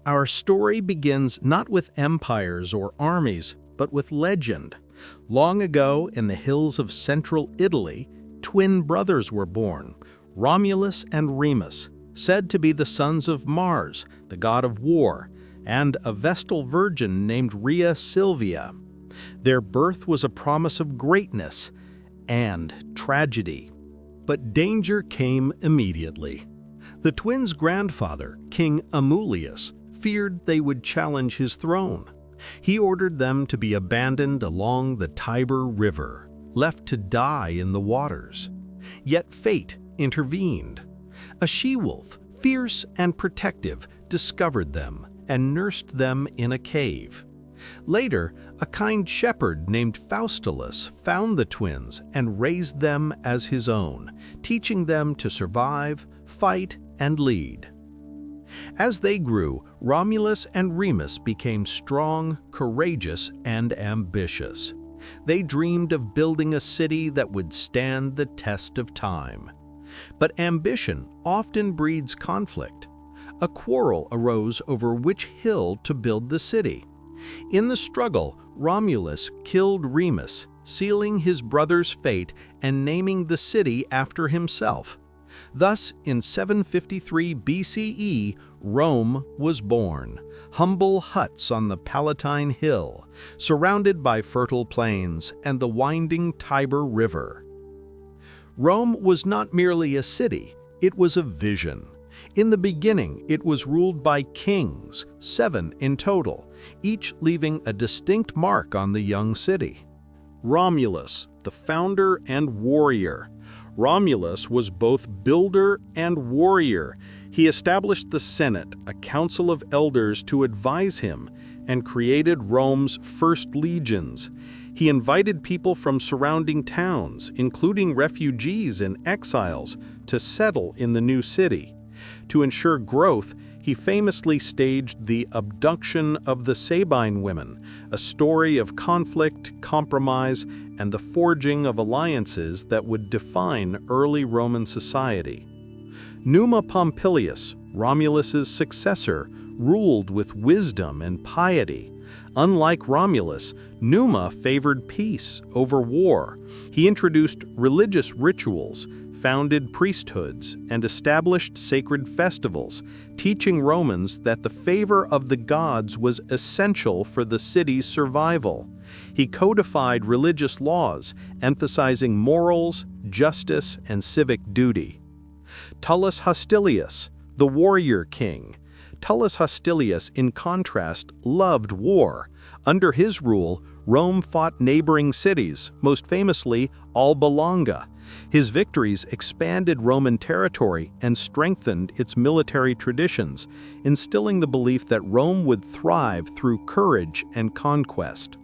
Our story begins not with empires or armies, but with legend. Long ago, in the hills of central Italy, twin brothers were born, Romulus and Remus, said to be the sons of Mars, the god of war, and a Vestal virgin named Rhea Silvia. Their birth was a promise of greatness and tragedy. But danger came immediately. The twins' grandfather, King Amulius, feared they would challenge his throne. He ordered them to be abandoned along the Tiber River, left to die in the waters. Yet fate intervened. A she-wolf, fierce and protective, discovered them and nursed them in a cave. Later, a kind shepherd named Faustulus found the twins and raised them as his own, teaching them to survive, fight, and lead. As they grew, Romulus and Remus became strong, courageous, and ambitious. They dreamed of building a city that would stand the test of time. But ambition often breeds conflict. A quarrel arose over which hill to build the city. In the struggle, Romulus killed Remus, sealing his brother's fate and naming the city after himself. Thus, in 753 BCE, Rome was born, humble huts on the Palatine Hill, surrounded by fertile plains and the winding Tiber River. Rome was not merely a city, it was a vision. In the beginning, it was ruled by kings, 7 in total, each leaving a distinct mark on the young city. Romulus, the founder and warrior. Romulus was both builder and warrior. He established the Senate, a council of elders to advise him, and created Rome's first legions. He invited people from surrounding towns, including refugees and exiles, to settle in the new city. To ensure growth, he famously staged the abduction of the Sabine women, a story of conflict, compromise, and the forging of alliances that would define early Roman society. Numa Pompilius, Romulus's successor, ruled with wisdom and piety. Unlike Romulus, Numa favored peace over war. He introduced religious rituals, founded priesthoods, and established sacred festivals, teaching Romans that the favor of the gods was essential for the city's survival. He codified religious laws, emphasizing morals, justice, and civic duty. Tullus Hostilius, the warrior king. Tullus Hostilius, in contrast, loved war. Under his rule, Rome fought neighboring cities, most famously Alba Longa. His victories expanded Roman territory and strengthened its military traditions, instilling the belief that Rome would thrive through courage and conquest.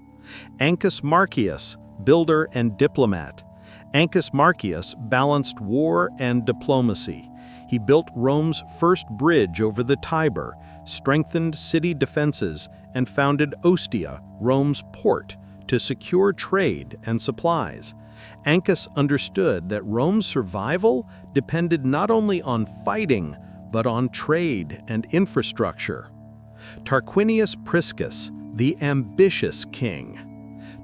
Ancus Marcius, builder and diplomat. Ancus Marcius balanced war and diplomacy. He built Rome's first bridge over the Tiber, strengthened city defenses, and founded Ostia, Rome's port, to secure trade and supplies. Ancus understood that Rome's survival depended not only on fighting, but on trade and infrastructure. Tarquinius Priscus, the ambitious king.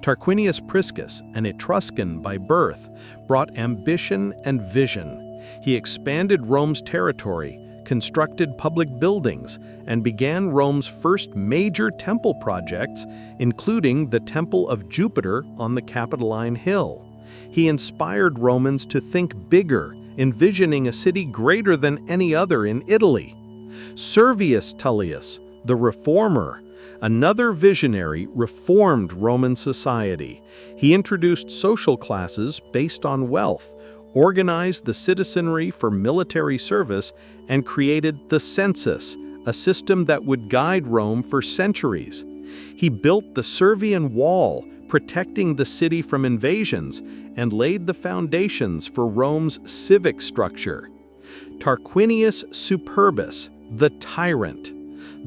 Tarquinius Priscus, an Etruscan by birth, brought ambition and vision. He expanded Rome's territory, constructed public buildings, and began Rome's first major temple projects, including the Temple of Jupiter on the Capitoline Hill. He inspired Romans to think bigger, envisioning a city greater than any other in Italy. Servius Tullius, the reformer, another visionary, reformed Roman society. He introduced social classes based on wealth, organized the citizenry for military service, and created the census, a system that would guide Rome for centuries. He built the Servian Wall, protecting the city from invasions, and laid the foundations for Rome's civic structure. Tarquinius Superbus, the tyrant.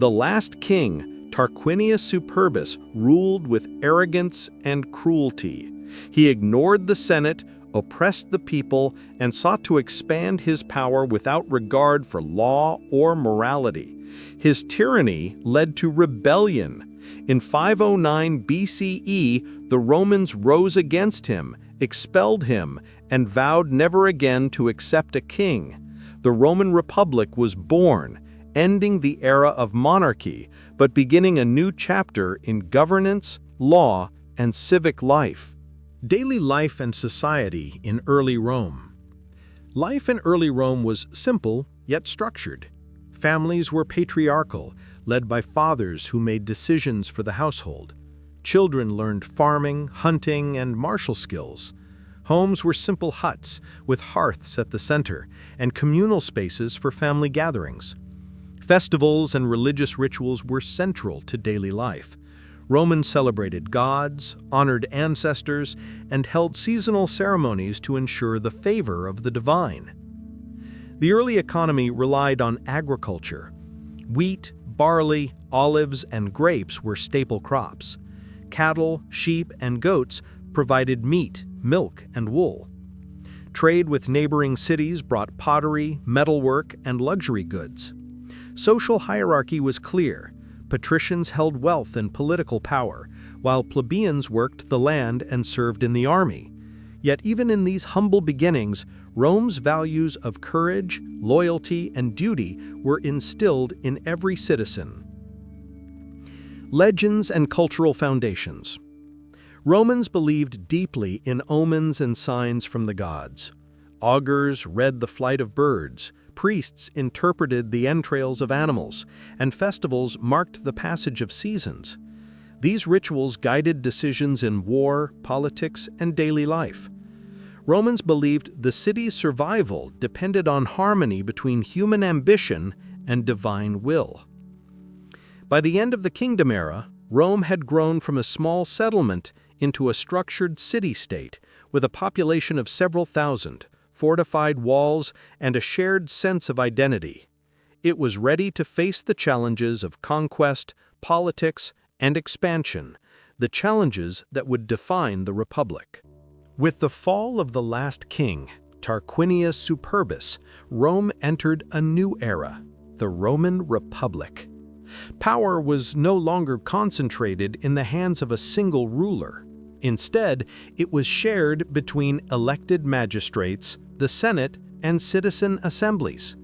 The last king, Tarquinius Superbus, ruled with arrogance and cruelty. He ignored the Senate, oppressed the people, and sought to expand his power without regard for law or morality. His tyranny led to rebellion. In 509 BCE, the Romans rose against him, expelled him, and vowed never again to accept a king. The Roman Republic was born, ending the era of monarchy, but beginning a new chapter in governance, law, and civic life. Daily life and society in early Rome. Life in early Rome was simple, yet structured. Families were patriarchal, led by fathers who made decisions for the household. Children learned farming, hunting, and martial skills. Homes were simple huts, with hearths at the center, and communal spaces for family gatherings. Festivals and religious rituals were central to daily life. Romans celebrated gods, honored ancestors, and held seasonal ceremonies to ensure the favor of the divine. The early economy relied on agriculture. Wheat, barley, olives, and grapes were staple crops. Cattle, sheep, and goats provided meat, milk, and wool. Trade with neighboring cities brought pottery, metalwork, and luxury goods. Social hierarchy was clear. Patricians held wealth and political power, while plebeians worked the land and served in the army. Yet even in these humble beginnings, Rome's values of courage, loyalty, and duty were instilled in every citizen. Legends and cultural foundations. Romans believed deeply in omens and signs from the gods. Augurs read the flight of birds, priests interpreted the entrails of animals, and festivals marked the passage of seasons. These rituals guided decisions in war, politics, and daily life. Romans believed the city's survival depended on harmony between human ambition and divine will. By the end of the Kingdom era, Rome had grown from a small settlement into a structured city-state with a population of several thousand, fortified walls, and a shared sense of identity. It was ready to face the challenges of conquest, politics, and expansion, the challenges that would define the Republic. With the fall of the last king, Tarquinius Superbus, Rome entered a new era, the Roman Republic. Power was no longer concentrated in the hands of a single ruler. Instead, it was shared between elected magistrates, the Senate, and citizen assemblies.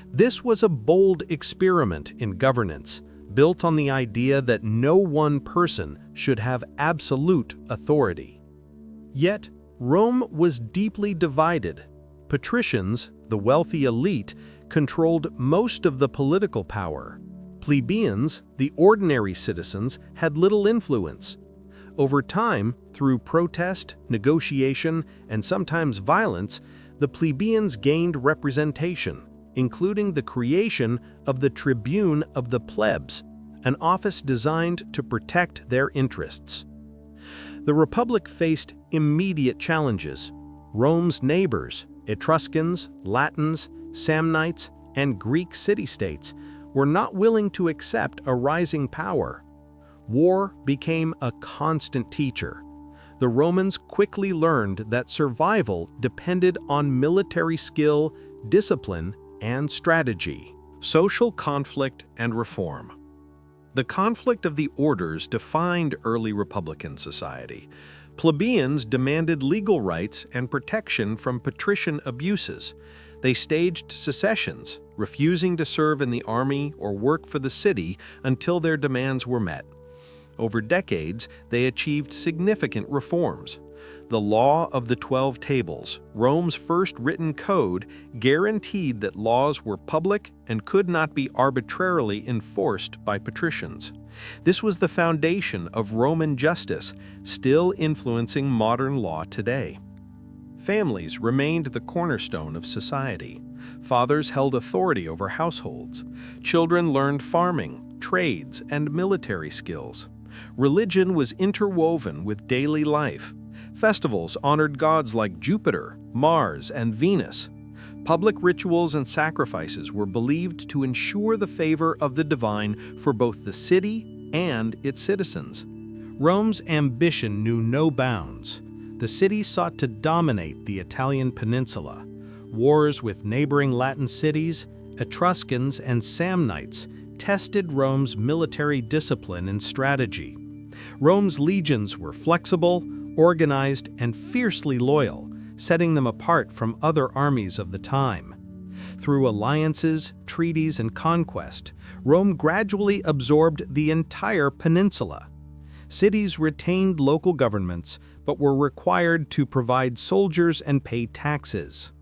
This was a bold experiment in governance, built on the idea that no one person should have absolute authority. Yet, Rome was deeply divided. Patricians, the wealthy elite, controlled most of the political power. Plebeians, the ordinary citizens, had little influence. Over time, through protest, negotiation, and sometimes violence, the plebeians gained representation, including the creation of the tribune of the plebs, an office designed to protect their interests. The Republic faced immediate challenges. Rome's neighbors, Etruscans, Latins, Samnites, and Greek city-states, were not willing to accept a rising power. War became a constant teacher. The Romans quickly learned that survival depended on military skill, discipline, and strategy. Social conflict and reform. The conflict of the orders defined early Republican society. Plebeians demanded legal rights and protection from patrician abuses. They staged secessions, refusing to serve in the army or work for the city until their demands were met. Over decades, they achieved significant reforms. The Law of the 12 Tables, Rome's first written code, guaranteed that laws were public and could not be arbitrarily enforced by patricians. This was the foundation of Roman justice, still influencing modern law today. Families remained the cornerstone of society. Fathers held authority over households. Children learned farming, trades, and military skills. Religion was interwoven with daily life. Festivals honored gods like Jupiter, Mars, and Venus. Public rituals and sacrifices were believed to ensure the favor of the divine for both the city and its citizens. Rome's ambition knew no bounds. The city sought to dominate the Italian peninsula. Wars with neighboring Latin cities, Etruscans, and Samnites tested Rome's military discipline and strategy. Rome's legions were flexible, organized, and fiercely loyal, setting them apart from other armies of the time. Through alliances, treaties, and conquest, Rome gradually absorbed the entire peninsula. Cities retained local governments, but were required to provide soldiers and pay taxes.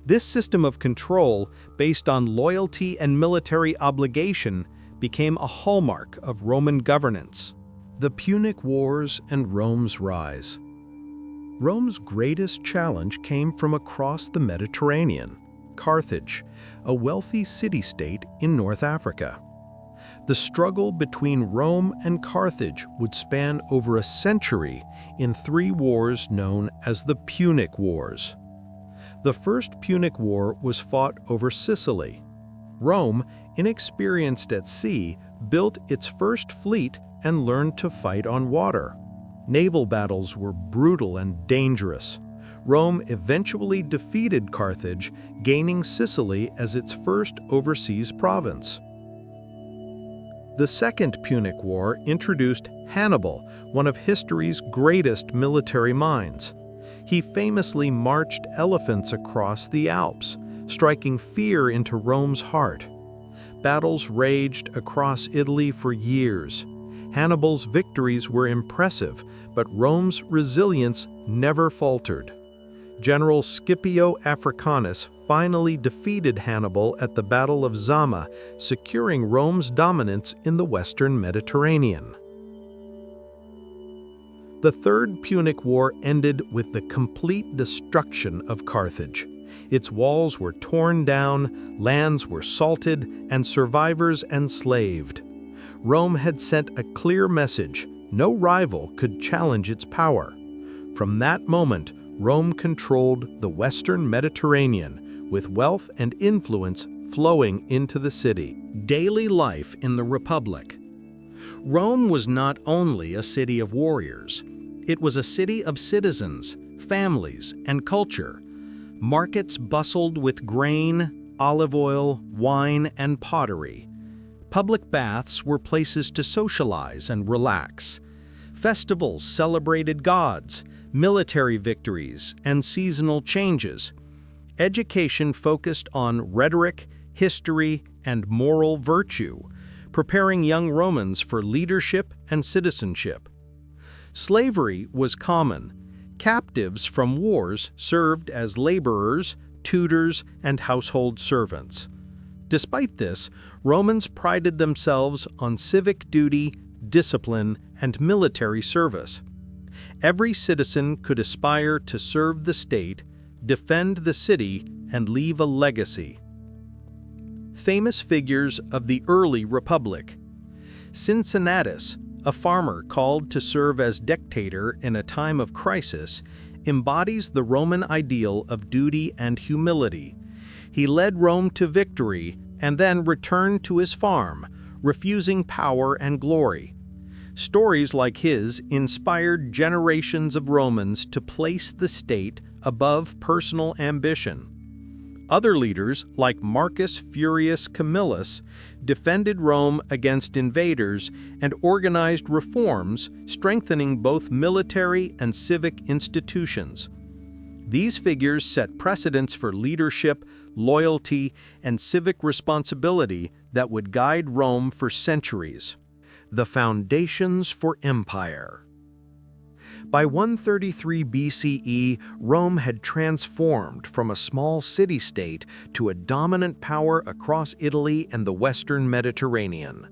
This system of control, based on loyalty and military obligation, became a hallmark of Roman governance. The Punic Wars and Rome's rise. Rome's greatest challenge came from across the Mediterranean, Carthage, a wealthy city-state in North Africa. The struggle between Rome and Carthage would span over a century in 3 wars known as the Punic Wars. The First Punic War was fought over Sicily. Rome, inexperienced at sea, built its first fleet and learned to fight on water. Naval battles were brutal and dangerous. Rome eventually defeated Carthage, gaining Sicily as its first overseas province. The Second Punic War introduced Hannibal, one of history's greatest military minds. He famously marched elephants across the Alps, striking fear into Rome's heart. Battles raged across Italy for years. Hannibal's victories were impressive, but Rome's resilience never faltered. General Scipio Africanus finally defeated Hannibal at the Battle of Zama, securing Rome's dominance in the Western Mediterranean. The Third Punic War ended with the complete destruction of Carthage. Its walls were torn down, lands were salted, and survivors enslaved. Rome had sent a clear message: no rival could challenge its power. From that moment, Rome controlled the Western Mediterranean, with wealth and influence flowing into the city. Daily life in the Republic. Rome was not only a city of warriors. It was a city of citizens, families, and culture. Markets bustled with grain, olive oil, wine, and pottery. Public baths were places to socialize and relax. Festivals celebrated gods, military victories, and seasonal changes. Education focused on rhetoric, history, and moral virtue, preparing young Romans for leadership and citizenship. Slavery was common. Captives from wars served as laborers, tutors, and household servants. Despite this, Romans prided themselves on civic duty, discipline, and military service. Every citizen could aspire to serve the state, defend the city, and leave a legacy. Famous figures of the early Republic. Cincinnatus, a farmer called to serve as dictator in a time of crisis, embodies the Roman ideal of duty and humility. He led Rome to victory and then returned to his farm, refusing power and glory. Stories like his inspired generations of Romans to place the state above personal ambition. Other leaders, like Marcus Furius Camillus, defended Rome against invaders and organized reforms, strengthening both military and civic institutions. These figures set precedents for leadership, loyalty, and civic responsibility that would guide Rome for centuries. The foundations for empire. By 133 BCE, Rome had transformed from a small city-state to a dominant power across Italy and the Western Mediterranean.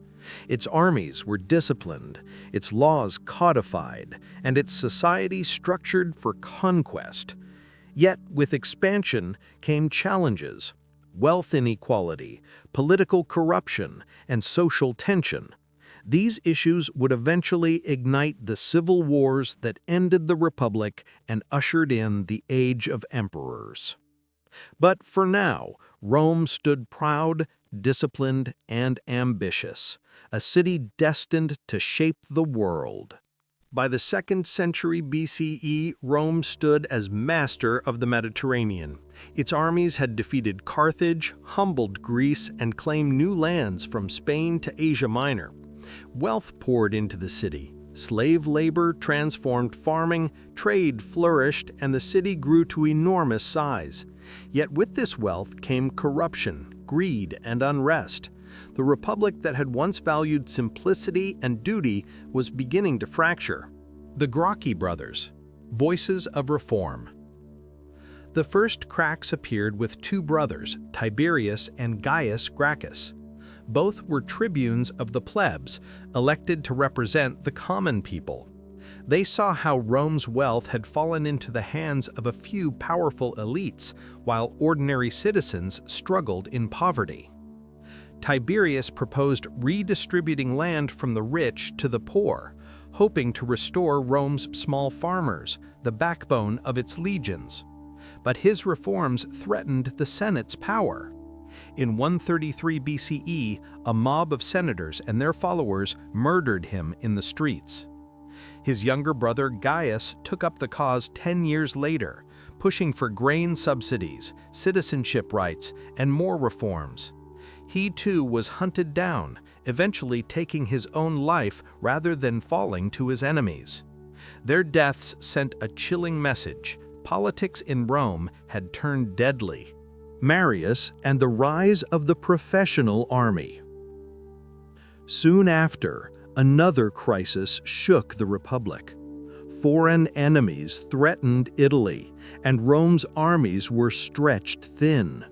Its armies were disciplined, its laws codified, and its society structured for conquest. Yet, with expansion came challenges: wealth inequality, political corruption, and social tension. These issues would eventually ignite the civil wars that ended the Republic and ushered in the Age of Emperors. But for now, Rome stood proud, disciplined, and ambitious, a city destined to shape the world. By the 2nd century BCE, Rome stood as master of the Mediterranean. Its armies had defeated Carthage, humbled Greece, and claimed new lands from Spain to Asia Minor. Wealth poured into the city. Slave labor transformed farming, trade flourished, and the city grew to enormous size. Yet with this wealth came corruption, greed, and unrest. The republic that had once valued simplicity and duty was beginning to fracture. The Gracchi brothers, voices of reform. The first cracks appeared with two brothers, Tiberius and Gaius Gracchus. Both were tribunes of the plebs, elected to represent the common people. They saw how Rome's wealth had fallen into the hands of a few powerful elites, while ordinary citizens struggled in poverty. Tiberius proposed redistributing land from the rich to the poor, hoping to restore Rome's small farmers, the backbone of its legions. But his reforms threatened the Senate's power. In 133 BCE, a mob of senators and their followers murdered him in the streets. His younger brother Gaius took up the cause 10 years later, pushing for grain subsidies, citizenship rights, and more reforms. He too was hunted down, eventually taking his own life rather than falling to his enemies. Their deaths sent a chilling message: politics in Rome had turned deadly. Marius and the rise of the professional army. Soon after, another crisis shook the Republic. Foreign enemies threatened Italy, and Rome's armies were stretched thin.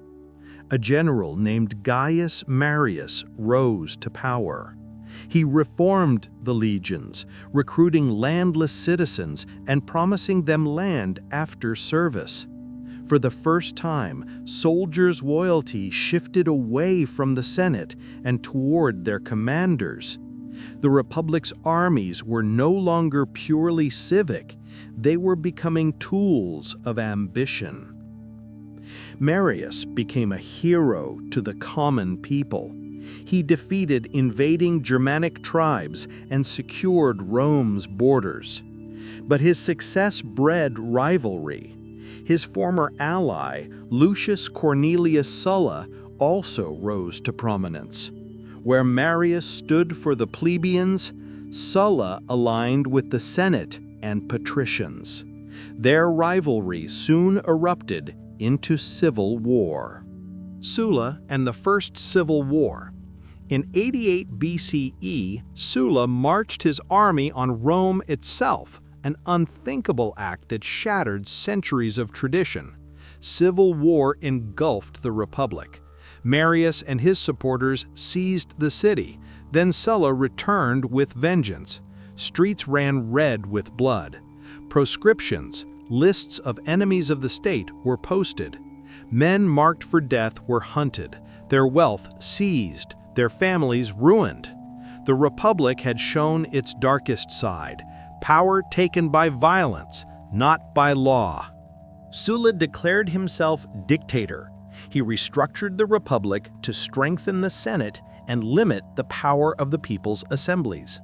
A general named Gaius Marius rose to power. He reformed the legions, recruiting landless citizens and promising them land after service. For the first time, soldiers' loyalty shifted away from the Senate and toward their commanders. The Republic's armies were no longer purely civic, they were becoming tools of ambition. Marius became a hero to the common people. He defeated invading Germanic tribes and secured Rome's borders. But his success bred rivalry. His former ally, Lucius Cornelius Sulla, also rose to prominence. Where Marius stood for the plebeians, Sulla aligned with the Senate and patricians. Their rivalry soon erupted into civil war. Sulla and the First Civil War. In 88 BCE, Sulla marched his army on Rome itself, an unthinkable act that shattered centuries of tradition. Civil war engulfed the Republic. Marius and his supporters seized the city. Then Sulla returned with vengeance. Streets ran red with blood. Proscriptions, lists of enemies of the state, were posted. Men marked for death were hunted, their wealth seized, their families ruined. The Republic had shown its darkest side, power taken by violence, not by law. Sulla declared himself dictator. He restructured the Republic to strengthen the Senate and limit the power of the people's assemblies.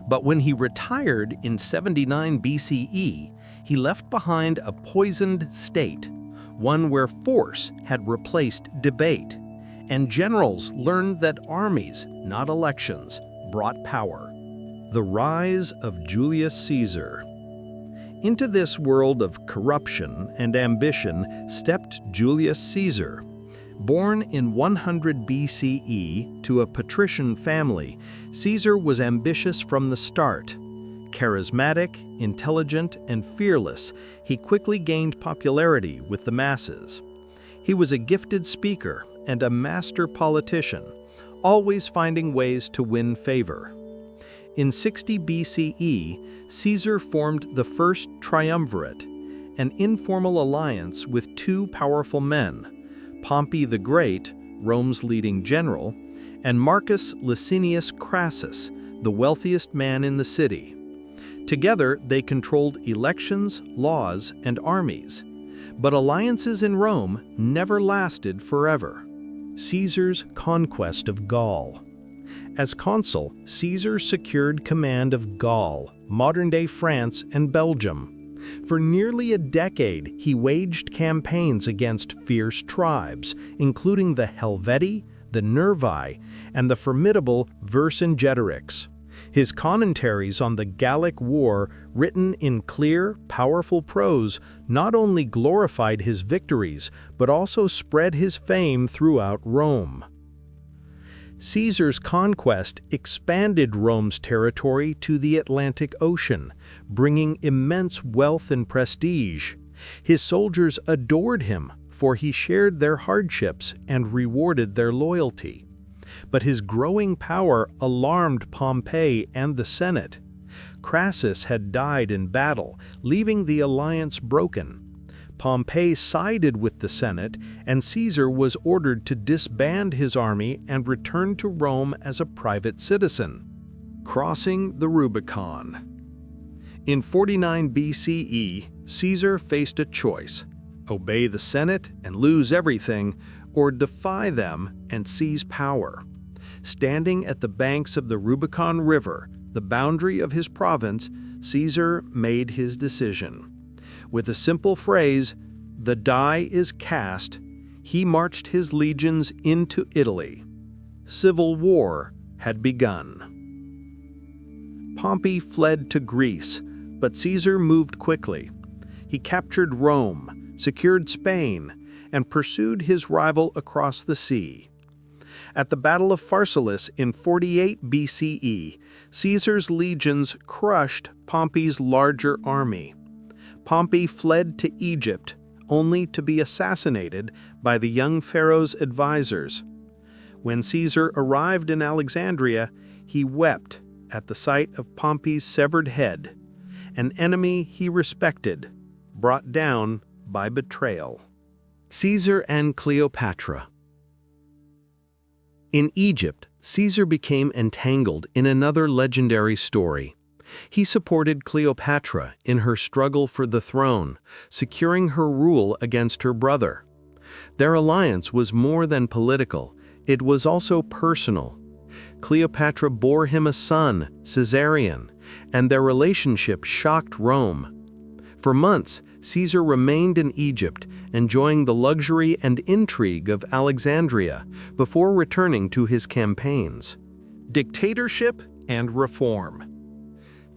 But when he retired in 79 BCE, he left behind a poisoned state, one where force had replaced debate, and generals learned that armies, not elections, brought power. The rise of Julius Caesar. Into this world of corruption and ambition stepped Julius Caesar. Born in 100 BCE to a patrician family, Caesar was ambitious from the start. Charismatic, intelligent, and fearless, he quickly gained popularity with the masses. He was a gifted speaker and a master politician, always finding ways to win favor. In 60 BCE, Caesar formed the first triumvirate, an informal alliance with two powerful men, Pompey the Great, Rome's leading general, and Marcus Licinius Crassus, the wealthiest man in the city. Together, they controlled elections, laws, and armies. But alliances in Rome never lasted forever. Caesar's conquest of Gaul. As consul, Caesar secured command of Gaul, modern-day France, and Belgium. For nearly a decade, he waged campaigns against fierce tribes, including the Helvetii, the Nervii, and the formidable Vercingetorix. His commentaries on the Gallic War, written in clear, powerful prose, not only glorified his victories, but also spread his fame throughout Rome. Caesar's conquest expanded Rome's territory to the Atlantic Ocean, bringing immense wealth and prestige. His soldiers adored him, for he shared their hardships and rewarded their loyalty. But his growing power alarmed Pompey and the Senate. Crassus had died in battle, leaving the alliance broken. Pompey sided with the Senate, and Caesar was ordered to disband his army and return to Rome as a private citizen. Crossing the Rubicon. In 49 BCE, Caesar faced a choice: obey the Senate and lose everything, or defy them and seize power. Standing at the banks of the Rubicon River, the boundary of his province, Caesar made his decision. With a simple phrase, "The die is cast," he marched his legions into Italy. Civil war had begun. Pompey fled to Greece, but Caesar moved quickly. He captured Rome, secured Spain, and pursued his rival across the sea. At the Battle of Pharsalus in 48 BCE, Caesar's legions crushed Pompey's larger army. Pompey fled to Egypt, only to be assassinated by the young pharaoh's advisors. When Caesar arrived in Alexandria, he wept at the sight of Pompey's severed head, an enemy he respected, brought down by betrayal. Caesar and Cleopatra. In Egypt, Caesar became entangled in another legendary story. He supported Cleopatra in her struggle for the throne, securing her rule against her brother. Their alliance was more than political, it was also personal. Cleopatra bore him a son, Caesarion, and their relationship shocked Rome. For months, Caesar remained in Egypt, enjoying the luxury and intrigue of Alexandria before returning to his campaigns. Dictatorship and reform.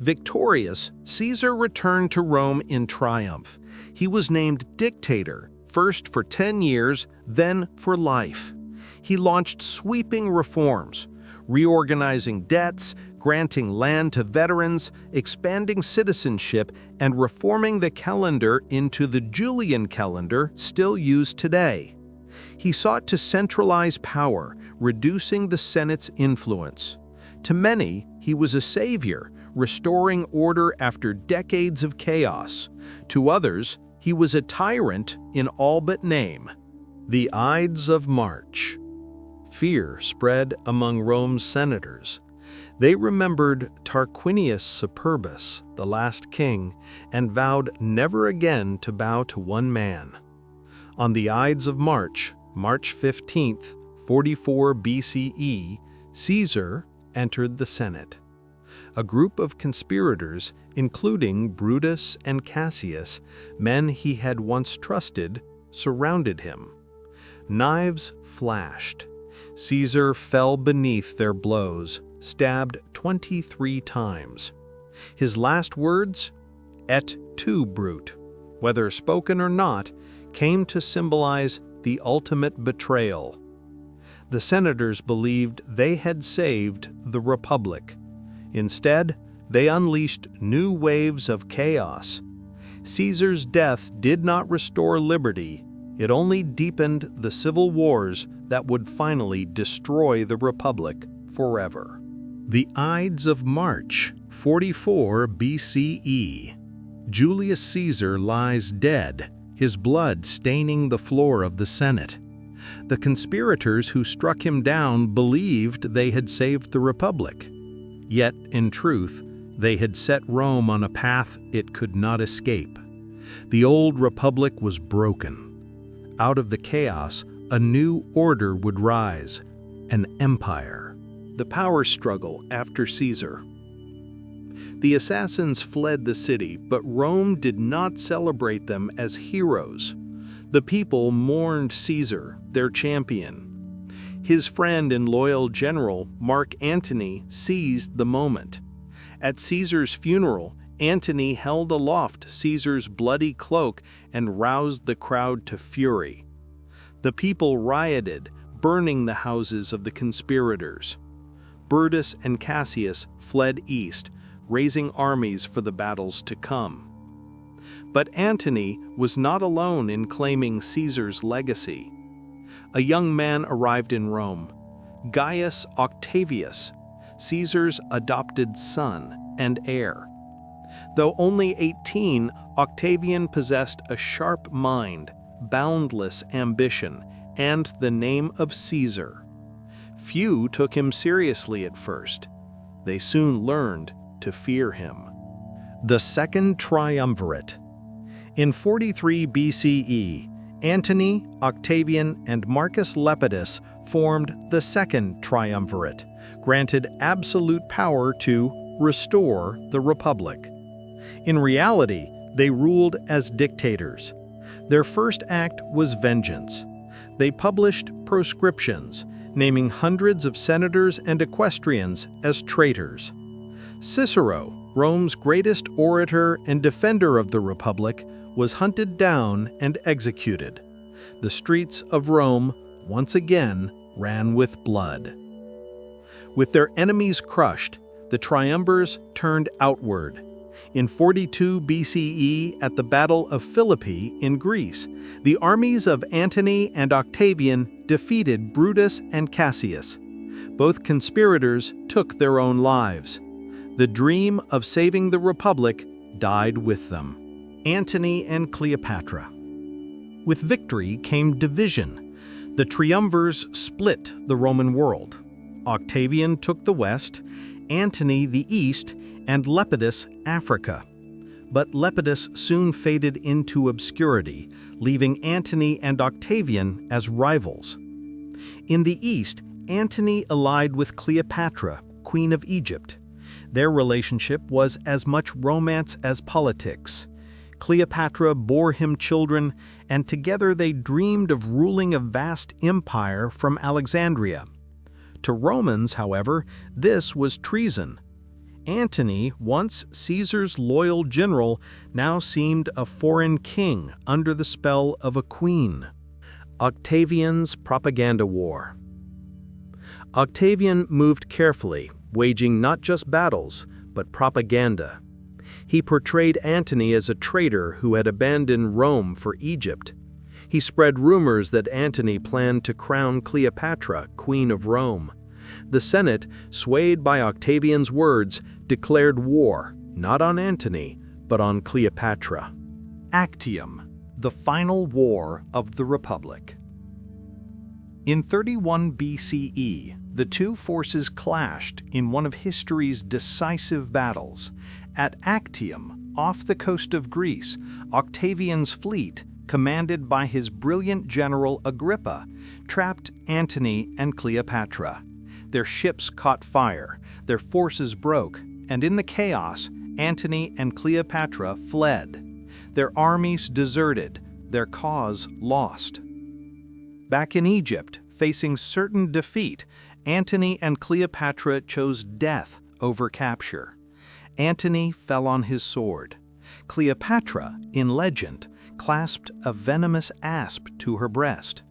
Victorious, Caesar returned to Rome in triumph. He was named dictator, first for 10 years, then for life. He launched sweeping reforms, reorganizing debts, granting land to veterans, expanding citizenship, and reforming the calendar into the Julian calendar still used today. He sought to centralize power, reducing the Senate's influence. To many, he was a savior, restoring order after decades of chaos. To others, he was a tyrant in all but name. The Ides of March. Fear spread among Rome's senators. They remembered Tarquinius Superbus, the last king, and vowed never again to bow to one man. On the Ides of March, March 15th, 44 BCE, Caesar entered the Senate. A group of conspirators, including Brutus and Cassius, men he had once trusted, surrounded him. Knives flashed. Caesar fell beneath their blows, stabbed 23 times. His last words, "Et tu, Brute," whether spoken or not, came to symbolize the ultimate betrayal. The senators believed they had saved the Republic. Instead, they unleashed new waves of chaos. Caesar's death did not restore liberty, it only deepened the civil wars that would finally destroy the Republic forever. The Ides of March, 44 BCE. Julius Caesar lies dead, his blood staining the floor of the Senate. The conspirators who struck him down believed they had saved the Republic. Yet, in truth, they had set Rome on a path it could not escape. The old Republic was broken. Out of the chaos, a new order would rise, an empire. The power struggle after Caesar. The assassins fled the city, but Rome did not celebrate them as heroes. The people mourned Caesar, their champion. His friend and loyal general, Mark Antony, seized the moment. At Caesar's funeral, Antony held aloft Caesar's bloody cloak and roused the crowd to fury. The people rioted, burning the houses of the conspirators. Brutus and Cassius fled east, raising armies for the battles to come. But Antony was not alone in claiming Caesar's legacy. A young man arrived in Rome, Gaius Octavius, Caesar's adopted son and heir. Though only 18, Octavian possessed a sharp mind, boundless ambition, and the name of Caesar. Few took him seriously at first. They soon learned to fear him. The Second Triumvirate. In 43 BCE, Antony, Octavian, and Marcus Lepidus formed the Second Triumvirate, granted absolute power to restore the Republic. In reality, they ruled as dictators. Their first act was vengeance. They published proscriptions, naming hundreds of senators and equestrians as traitors. Cicero, Rome's greatest orator and defender of the Republic, was hunted down and executed. The streets of Rome, once again, ran with blood. With their enemies crushed, the triumvirs turned outward. In 42 BCE, at the Battle of Philippi in Greece, the armies of Antony and Octavian defeated Brutus and Cassius. Both conspirators took their own lives. The dream of saving the Republic died with them. Antony and Cleopatra. With victory came division. The triumvirs split the Roman world. Octavian took the west, Antony the east, and Lepidus Africa. But Lepidus soon faded into obscurity, leaving Antony and Octavian as rivals. In the east, Antony allied with Cleopatra, Queen of Egypt. Their relationship was as much romance as politics. Cleopatra bore him children, and together they dreamed of ruling a vast empire from Alexandria. To Romans, however, this was treason. Antony, once Caesar's loyal general, now seemed a foreign king under the spell of a queen. Octavian's propaganda war. Octavian moved carefully, waging not just battles, but propaganda. He portrayed Antony as a traitor who had abandoned Rome for Egypt. He spread rumors that Antony planned to crown Cleopatra, Queen of Rome. The Senate, swayed by Octavian's words, declared war, not on Antony, but on Cleopatra. Actium, the final war of the Republic. In 31 BCE, the two forces clashed in one of history's decisive battles. At Actium, off the coast of Greece, Octavian's fleet, commanded by his brilliant general Agrippa, trapped Antony and Cleopatra. Their ships caught fire, their forces broke, and in the chaos, Antony and Cleopatra fled. Their armies deserted, their cause lost. Back in Egypt, facing certain defeat, Antony and Cleopatra chose death over capture. Antony fell on his sword. Cleopatra, in legend, clasped a venomous asp to her breast.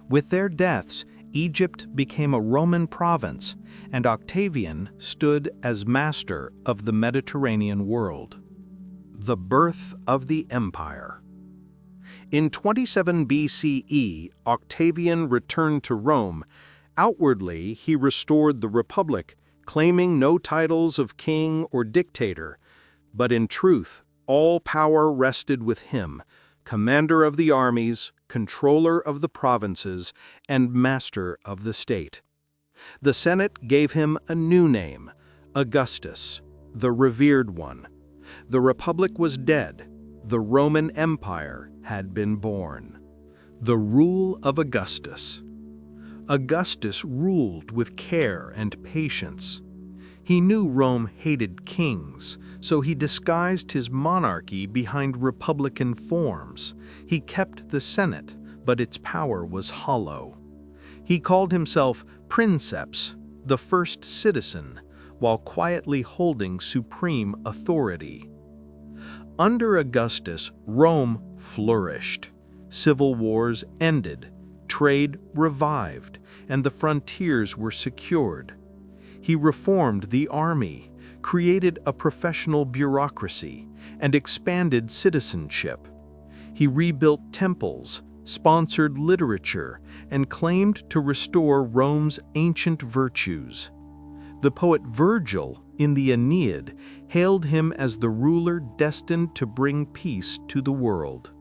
With their deaths, Egypt became a Roman province, and Octavian stood as master of the Mediterranean world. The birth of the empire. In 27 BCE, Octavian returned to Rome. Outwardly, he restored the Republic, claiming no titles of king or dictator, but in truth, all power rested with him, commander of the armies, controller of the provinces, and master of the state. The Senate gave him a new name, Augustus, the revered one. The Republic was dead. The Roman Empire had been born. The rule of Augustus. Augustus ruled with care and patience. He knew Rome hated kings, so he disguised his monarchy behind republican forms. He kept the Senate, but its power was hollow. He called himself Princeps, the first citizen, while quietly holding supreme authority. Under Augustus, Rome flourished. Civil wars ended, trade revived, and the frontiers were secured. He reformed the army, created a professional bureaucracy, and expanded citizenship. He rebuilt temples, sponsored literature, and claimed to restore Rome's ancient virtues. The poet Virgil, in the Aeneid, hailed him as the ruler destined to bring peace to the world.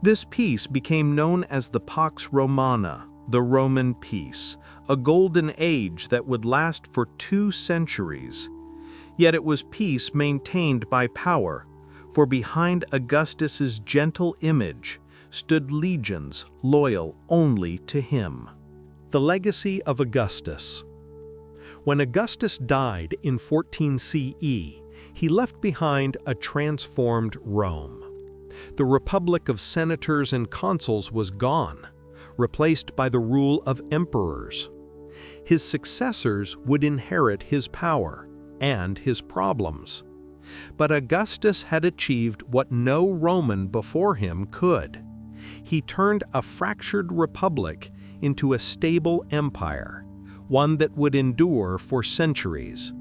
This peace became known as the Pax Romana, the Roman peace, a golden age that would last for 2 centuries. Yet it was peace maintained by power, for behind Augustus's gentle image stood legions loyal only to him. The legacy of Augustus. When Augustus died in 14 CE, he left behind a transformed Rome. The republic of senators and consuls was gone, replaced by the rule of emperors. His successors would inherit his power and his problems. But Augustus had achieved what no Roman before him could. He turned a fractured republic into a stable empire, one that would endure for centuries.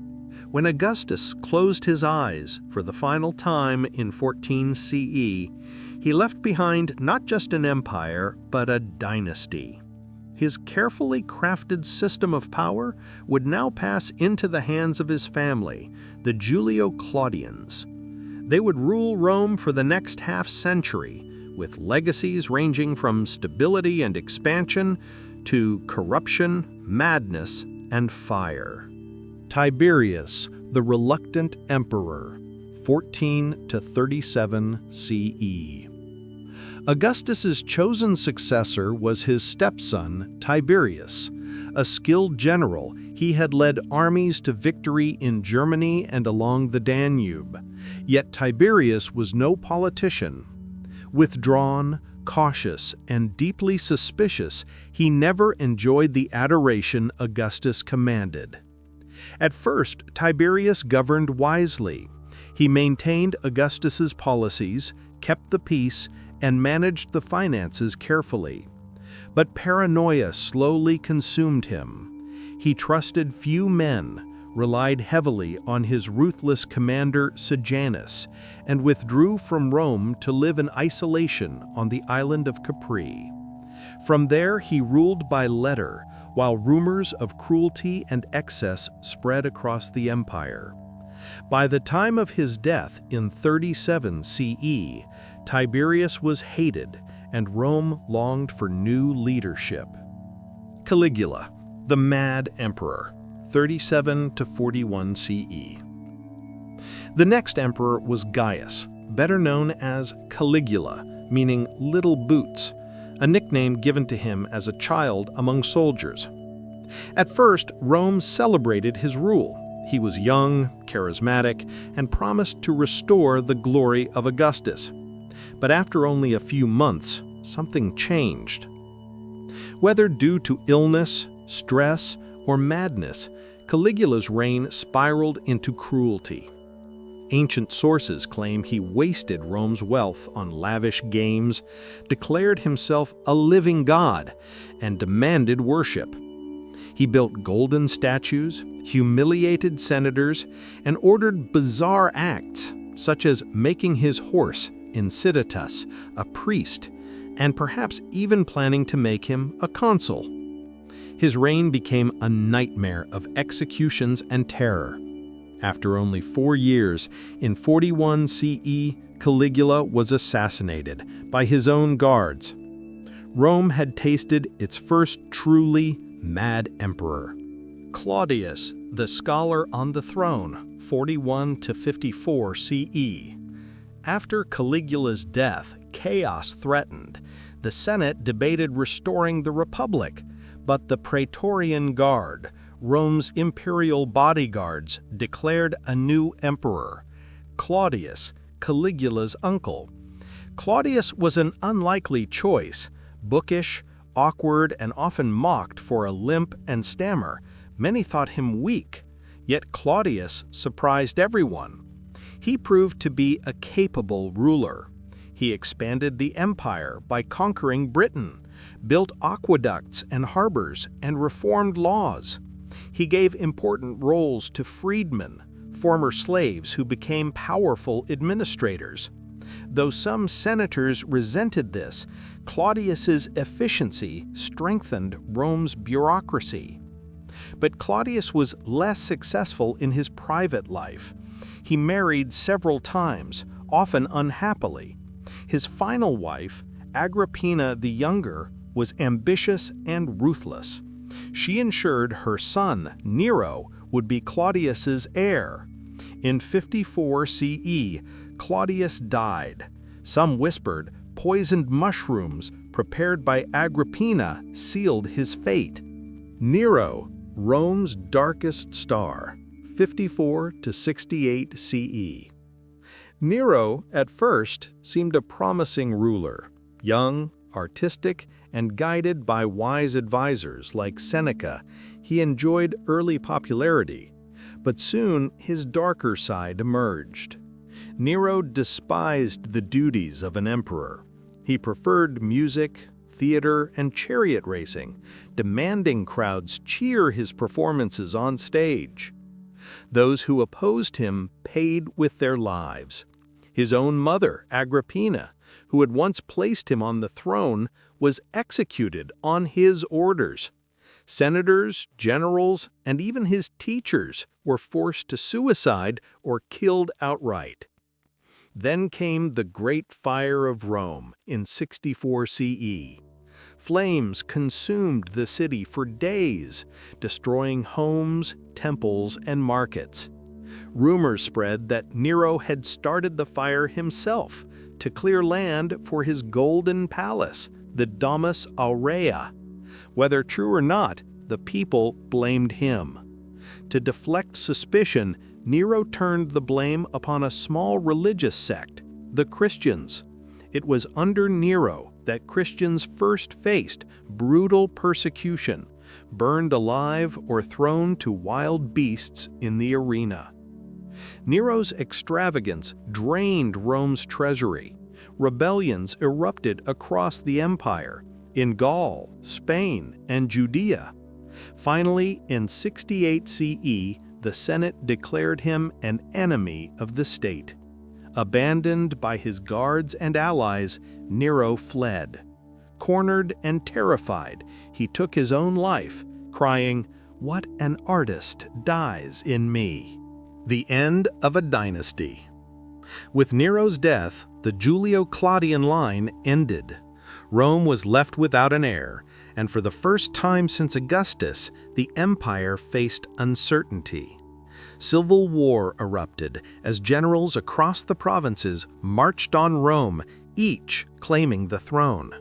When Augustus closed his eyes for the final time in 14 CE, he left behind not just an empire, but a dynasty. His carefully crafted system of power would now pass into the hands of his family, the Julio-Claudians. They would rule Rome for the next half-century, with legacies ranging from stability and expansion to corruption, madness, and fire. Tiberius, the reluctant emperor, 14 to 37 CE. Augustus's chosen successor was his stepson, Tiberius. A skilled general, he had led armies to victory in Germany and along the Danube. Yet Tiberius was no politician. Withdrawn, cautious, and deeply suspicious, he never enjoyed the adoration Augustus commanded. At first, Tiberius governed wisely. He maintained Augustus's policies, kept the peace, and managed the finances carefully. But paranoia slowly consumed him. He trusted few men, relied heavily on his ruthless commander Sejanus, and withdrew from Rome to live in isolation on the island of Capri. From there he ruled by letter, while rumors of cruelty and excess spread across the empire. By the time of his death in 37 CE, Tiberius was hated, and Rome longed for new leadership. Caligula, the Mad Emperor, 37 to 41 CE. The next emperor was Gaius, better known as Caligula, meaning little boots, a nickname given to him as a child among soldiers. At first, Rome celebrated his rule. He was young, charismatic, and promised to restore the glory of Augustus. But after only a few months, something changed. Whether due to illness, stress, or madness, Caligula's reign spiraled into cruelty. Ancient sources claim he wasted Rome's wealth on lavish games, declared himself a living god, and demanded worship. He built golden statues, humiliated senators, and ordered bizarre acts, such as making his horse, Incitatus, a priest, and perhaps even planning to make him a consul. His reign became a nightmare of executions and terror. After only 4 years, in 41 CE, Caligula was assassinated by his own guards. Rome had tasted its first truly mad emperor. Claudius, the scholar on the throne, 41 to 54 CE. After Caligula's death, chaos threatened. The Senate debated restoring the Republic, But the Praetorian Guard, Rome's imperial bodyguards, declared a new emperor, Claudius, Caligula's uncle. Claudius was an unlikely choice, bookish, awkward, and often mocked for a limp and stammer. Many thought him weak, yet Claudius surprised everyone. He proved to be a capable ruler. He expanded the empire by conquering Britain, built aqueducts and harbors, and reformed laws. He gave important roles to freedmen, former slaves who became powerful administrators. Though some senators resented this, Claudius's efficiency strengthened Rome's bureaucracy. But Claudius was less successful in his private life. He married several times, often unhappily. His final wife, Agrippina the Younger, was ambitious and ruthless. She ensured her son, Nero, would be Claudius's heir. In 54 CE, Claudius died. Some whispered poisoned mushrooms prepared by Agrippina sealed his fate. Nero, Rome's darkest star, 54 to 68 CE. Nero, at first, seemed a promising ruler, young, artistic, and guided by wise advisors like Seneca. He enjoyed early popularity, but soon his darker side emerged. Nero despised the duties of an emperor. He preferred music, theater, and chariot racing, demanding crowds cheer his performances on stage. Those who opposed him paid with their lives. His own mother, Agrippina, who had once placed him on the throne, was executed on his orders. Senators, generals, and even his teachers were forced to suicide or killed outright. Then came the Great Fire of Rome in 64 CE. Flames consumed the city for days, destroying homes, temples, and markets. Rumors spread that Nero had started the fire himself to clear land for his golden palace, the Domus Aurea. Whether true or not, the people blamed him. To deflect suspicion, Nero turned the blame upon a small religious sect, the Christians. It was under Nero that Christians first faced brutal persecution, burned alive or thrown to wild beasts in the arena. Nero's extravagance drained Rome's treasury. Rebellions erupted across the empire, in Gaul, Spain, and Judea. Finally, in 68 CE, the Senate declared him an enemy of the state. Abandoned by his guards and allies, Nero fled. Cornered and terrified, he took his own life, crying, "What an artist dies in me." The end of a dynasty. With Nero's death, the Julio-Claudian line ended. Rome was left without an heir, and for the first time since Augustus, the empire faced uncertainty. Civil war erupted as generals across the provinces marched on Rome, each claiming the throne.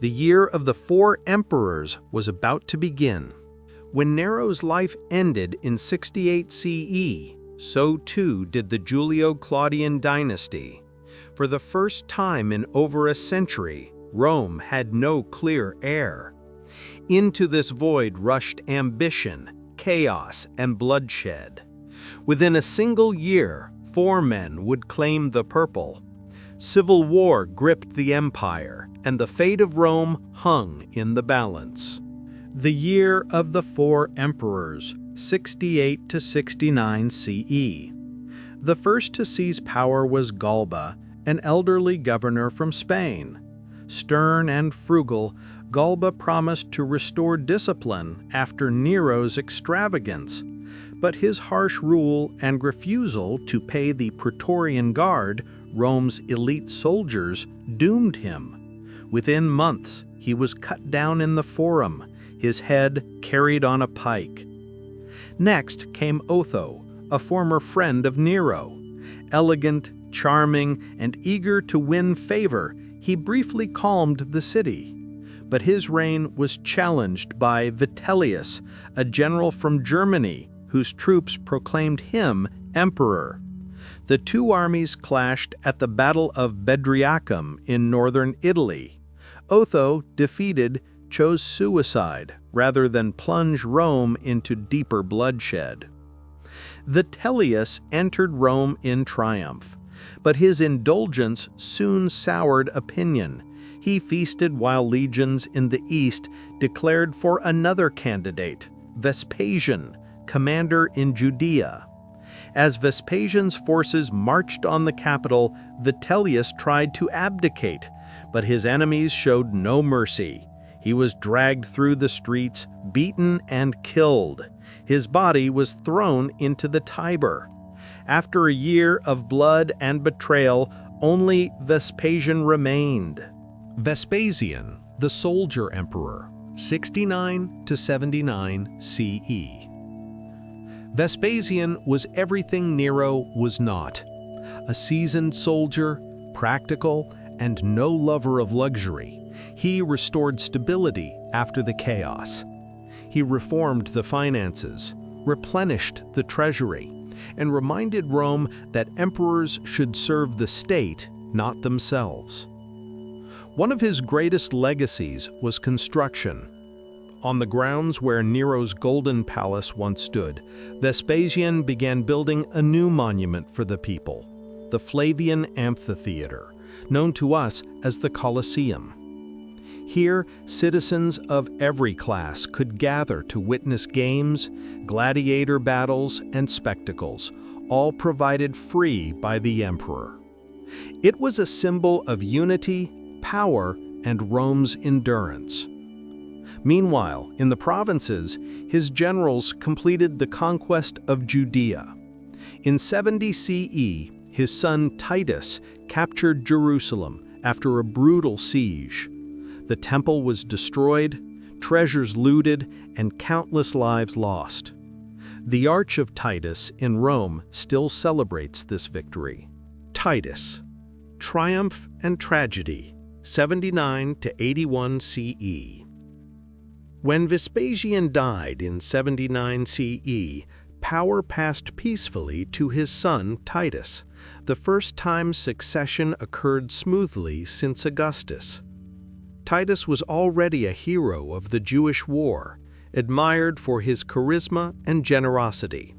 The year of the 4 emperors was about to begin. When Nero's life ended in 68 CE, so too did the Julio-Claudian dynasty. For the first time in over a century, Rome had no clear heir. Into this void rushed ambition, chaos, and bloodshed. Within a single year, 4 men would claim the purple. Civil war gripped the empire, and the fate of Rome hung in the balance. The year of the 4 emperors, 68 to 69 CE. The first to seize power was Galba, an elderly governor from Spain. Stern and frugal, Galba promised to restore discipline after Nero's extravagance. But his harsh rule and refusal to pay the Praetorian Guard, Rome's elite soldiers, doomed him. Within months, he was cut down in the Forum, his head carried on a pike. Next came Otho, a former friend of Nero. Elegant, charming, and eager to win favor, he briefly calmed the city. but his reign was challenged by Vitellius, a general from Germany whose troops proclaimed him emperor. The two armies clashed at the Battle of Bedriacum in northern Italy. Otho, defeated, chose suicide rather than plunge Rome into deeper bloodshed. Vitellius entered Rome in triumph, but his indulgence soon soured opinion. He feasted while legions in the east declared for another candidate, Vespasian, commander in Judea. As Vespasian's forces marched on the capital, Vitellius tried to abdicate, but his enemies showed no mercy. He was dragged through the streets, beaten and killed. His body was thrown into the Tiber. After a year of blood and betrayal, only Vespasian remained. Vespasian, the soldier emperor, 69 to 79 CE. Vespasian was everything Nero was not. A seasoned soldier, practical, and no lover of luxury, he restored stability after the chaos. He reformed the finances, replenished the treasury, and reminded Rome that emperors should serve the state, not themselves. One of his greatest legacies was construction. On the grounds where Nero's Golden Palace once stood, Vespasian began building a new monument for the people, the Flavian Amphitheater, known to us as the Colosseum. Here, citizens of every class could gather to witness games, gladiator battles, and spectacles, all provided free by the emperor. It was a symbol of unity, power, and Rome's endurance. Meanwhile, in the provinces, his generals completed the conquest of Judea. In 70 CE, his son Titus captured Jerusalem after a brutal siege. The temple was destroyed, treasures looted, and countless lives lost. The Arch of Titus in Rome still celebrates this victory. Titus, Triumph and Tragedy, 79 to 81 CE. When Vespasian died in 79 CE, power passed peacefully to his son Titus, the first time succession occurred smoothly since Augustus. Titus was already a hero of the Jewish War, admired for his charisma and generosity.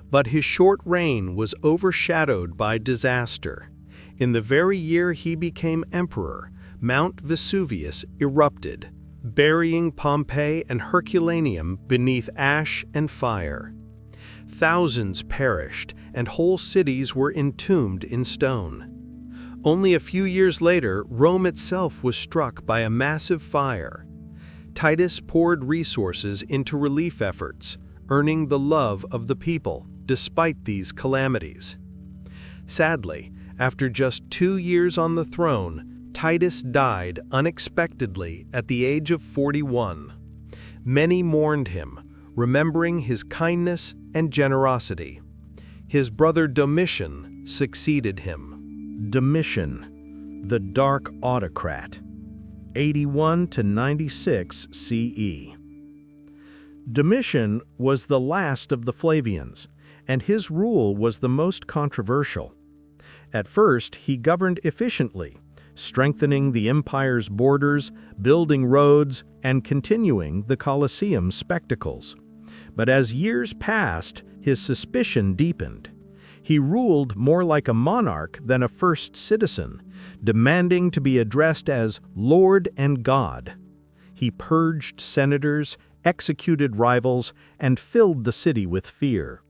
But his short reign was overshadowed by disaster. In the very year he became emperor, Mount Vesuvius erupted, burying Pompeii and Herculaneum beneath ash and fire. Thousands perished, and whole cities were entombed in stone. Only a few years later, Rome itself was struck by a massive fire. Titus poured resources into relief efforts, earning the love of the people despite these calamities. Sadly, after just 2 years on the throne, Titus died unexpectedly at the age of 41. Many mourned him, remembering his kindness and generosity. His brother Domitian succeeded him. Domitian, the Dark Autocrat, 81 to 96 CE. Domitian was the last of the Flavians, and his rule was the most controversial. At first, he governed efficiently, strengthening the empire's borders, building roads, and continuing the Colosseum spectacles. But as years passed, his suspicion deepened. He ruled more like a monarch than a first citizen, demanding to be addressed as Lord and God. He purged senators, executed rivals, and filled the city with fear.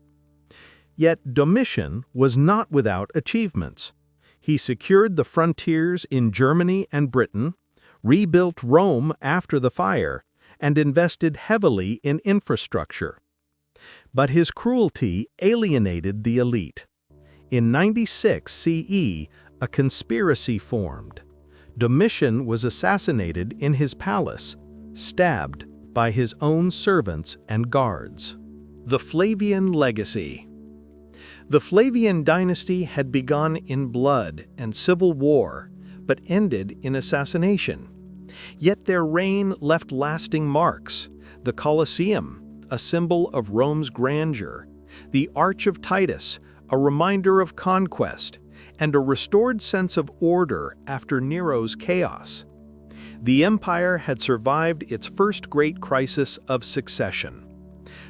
Yet Domitian was not without achievements. He secured the frontiers in Germany and Britain, rebuilt Rome after the fire, and invested heavily in infrastructure. But his cruelty alienated the elite. In 96 CE, a conspiracy formed. Domitian was assassinated in his palace, stabbed by his own servants and guards. The Flavian Legacy. The Flavian dynasty had begun in blood and civil war, but ended in assassination. Yet their reign left lasting marks. The Colosseum, a symbol of Rome's grandeur, the Arch of Titus, a reminder of conquest, and a restored sense of order after Nero's chaos. The empire had survived its first great crisis of succession.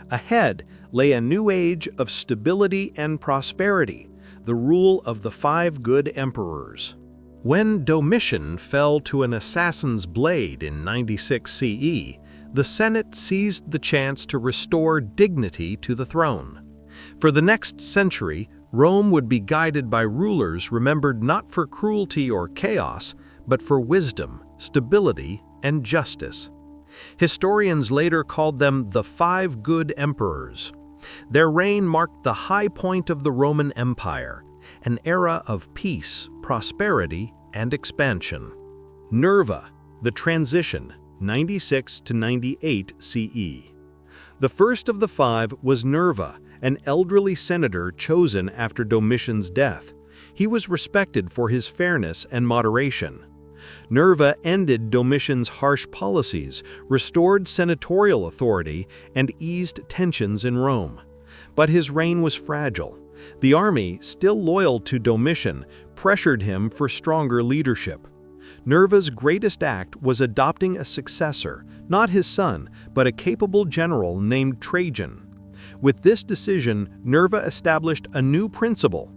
Ahead lay a new age of stability and prosperity, the rule of the 5 good emperors. When Domitian fell to an assassin's blade in 96 CE, the Senate seized the chance to restore dignity to the throne. For the next century, Rome would be guided by rulers remembered not for cruelty or chaos, but for wisdom, stability, and justice. Historians later called them the 5 good emperors. Their reign marked the high point of the Roman Empire, an era of peace, prosperity, and expansion. Nerva, the transition, 96 to 98 CE. The first of the 5 was Nerva, an elderly senator chosen after Domitian's death. He was respected for his fairness and moderation. Nerva ended Domitian's harsh policies, restored senatorial authority, and eased tensions in Rome. But his reign was fragile. The army, still loyal to Domitian, pressured him for stronger leadership. Nerva's greatest act was adopting a successor, not his son, but a capable general named Trajan. With this decision, Nerva established a new principle.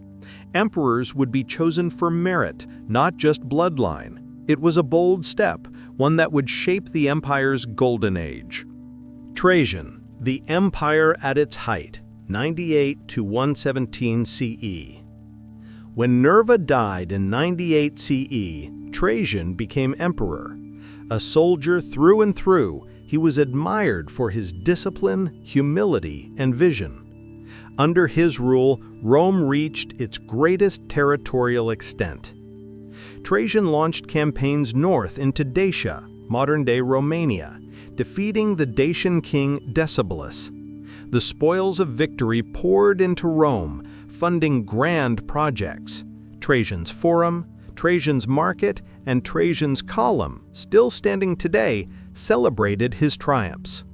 Emperors would be chosen for merit, not just bloodline. It was a bold step, one that would shape the empire's golden age. Trajan, the empire at its height, 98 to 117 CE. When Nerva died in 98 CE, Trajan became emperor. A soldier through and through, he was admired for his discipline, humility, and vision. Under his rule, Rome reached its greatest territorial extent. Trajan launched campaigns north into Dacia, modern-day Romania, defeating the Dacian king Decebalus. The spoils of victory poured into Rome, funding grand projects. Trajan's Forum, Trajan's Market, and Trajan's Column, still standing today, celebrated his triumphs.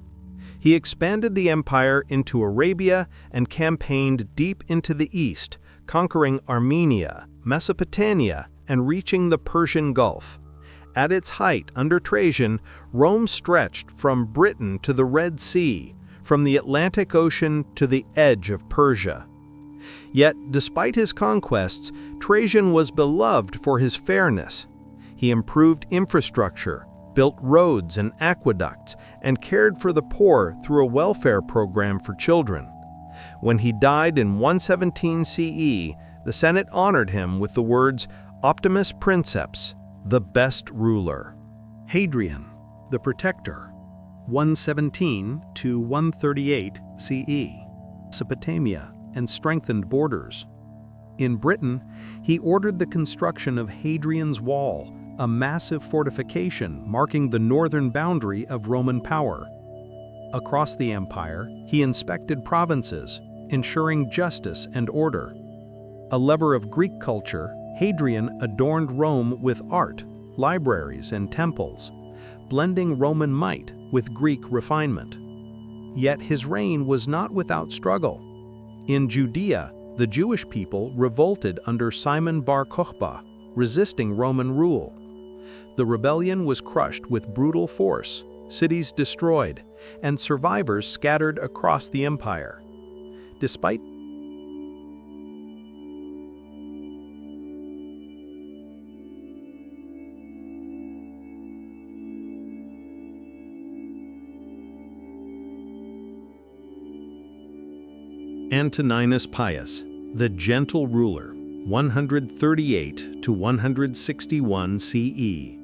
He expanded the empire into Arabia and campaigned deep into the east, conquering Armenia, Mesopotamia, and reaching the Persian Gulf. At its height under Trajan, Rome stretched from Britain to the Red Sea, from the Atlantic Ocean to the edge of Persia. Yet, despite his conquests, Trajan was beloved for his fairness. He improved infrastructure, built roads and aqueducts, and cared for the poor through a welfare program for children. When he died in 117 CE, the Senate honored him with the words Optimus Princeps, the best ruler. Hadrian, the Protector, 117 to 138 CE. Mesopotamia and strengthened borders. In Britain, he ordered the construction of Hadrian's Wall, a massive fortification marking the northern boundary of Roman power. Across the empire, he inspected provinces, ensuring justice and order. A lover of Greek culture, Hadrian adorned Rome with art, libraries, and temples, blending Roman might with Greek refinement. Yet his reign was not without struggle. In Judea, the Jewish people revolted under Simon Bar Kokhba, resisting Roman rule. The rebellion was crushed with brutal force, cities destroyed, and survivors scattered across the empire. Despite Antoninus Pius, the gentle ruler, 138 to 161 CE.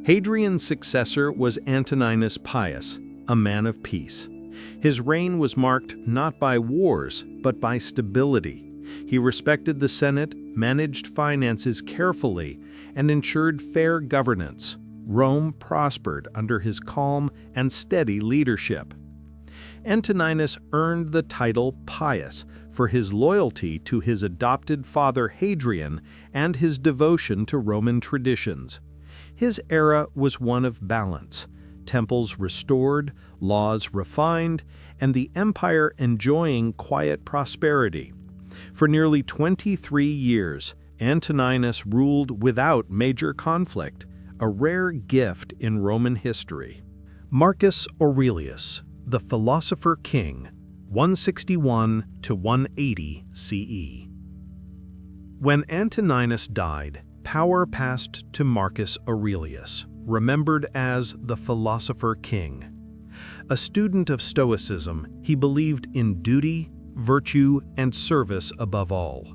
Hadrian's successor was Antoninus Pius, a man of peace. His reign was marked not by wars, but by stability. He respected the Senate, managed finances carefully, and ensured fair governance. Rome prospered under his calm and steady leadership. Antoninus earned the title Pius for his loyalty to his adopted father Hadrian and his devotion to Roman traditions. His era was one of balance, temples restored, laws refined, and the empire enjoying quiet prosperity. For nearly 23 years, Antoninus ruled without major conflict, a rare gift in Roman history. Marcus Aurelius, the philosopher king, 161 to 180 CE. When Antoninus died, power passed to Marcus Aurelius, remembered as the philosopher king. A student of Stoicism, he believed in duty, virtue, and service above all.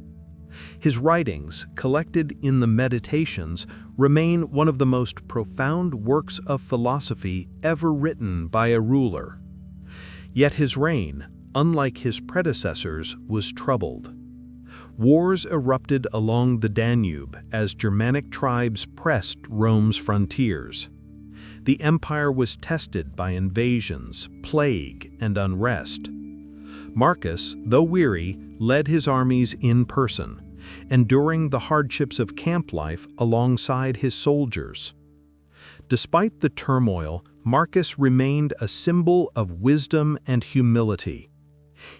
His writings, collected in the Meditations, remain one of the most profound works of philosophy ever written by a ruler. Yet his reign, unlike his predecessors, was troubled. Wars erupted along the Danube as Germanic tribes pressed Rome's frontiers. The empire was tested by invasions, plague, and unrest. Marcus, though weary, led his armies in person, enduring the hardships of camp life alongside his soldiers. Despite the turmoil, Marcus remained a symbol of wisdom and humility.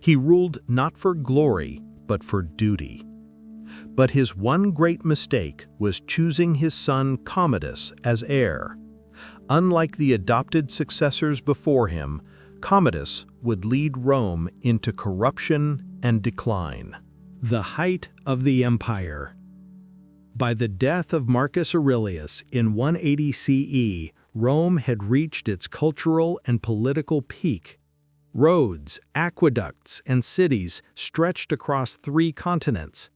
He ruled not for glory, but for duty. But his one great mistake was choosing his son Commodus as heir. Unlike the adopted successors before him, Commodus would lead Rome into corruption and decline. The height of the empire. By the death of Marcus Aurelius in 180 CE, Rome had reached its cultural and political peak. Roads, aqueducts, and cities stretched across 3 continents.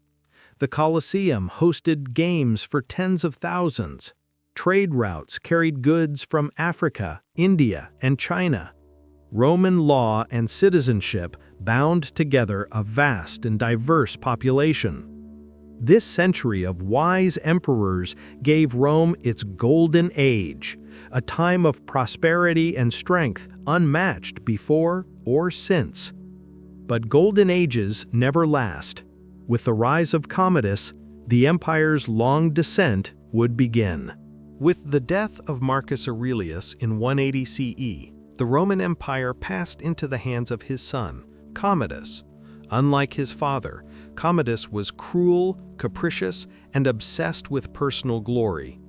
The Colosseum hosted games for tens of thousands. Trade routes carried goods from Africa, India, and China. Roman law and citizenship bound together a vast and diverse population. This century of wise emperors gave Rome its golden age, a time of prosperity and strength unmatched before or since. But golden ages never last. With the rise of Commodus, the empire's long descent would begin. With the death of Marcus Aurelius in 180 CE, the Roman Empire passed into the hands of his son, Commodus. Unlike his father, Commodus was cruel, capricious, and obsessed with personal glory.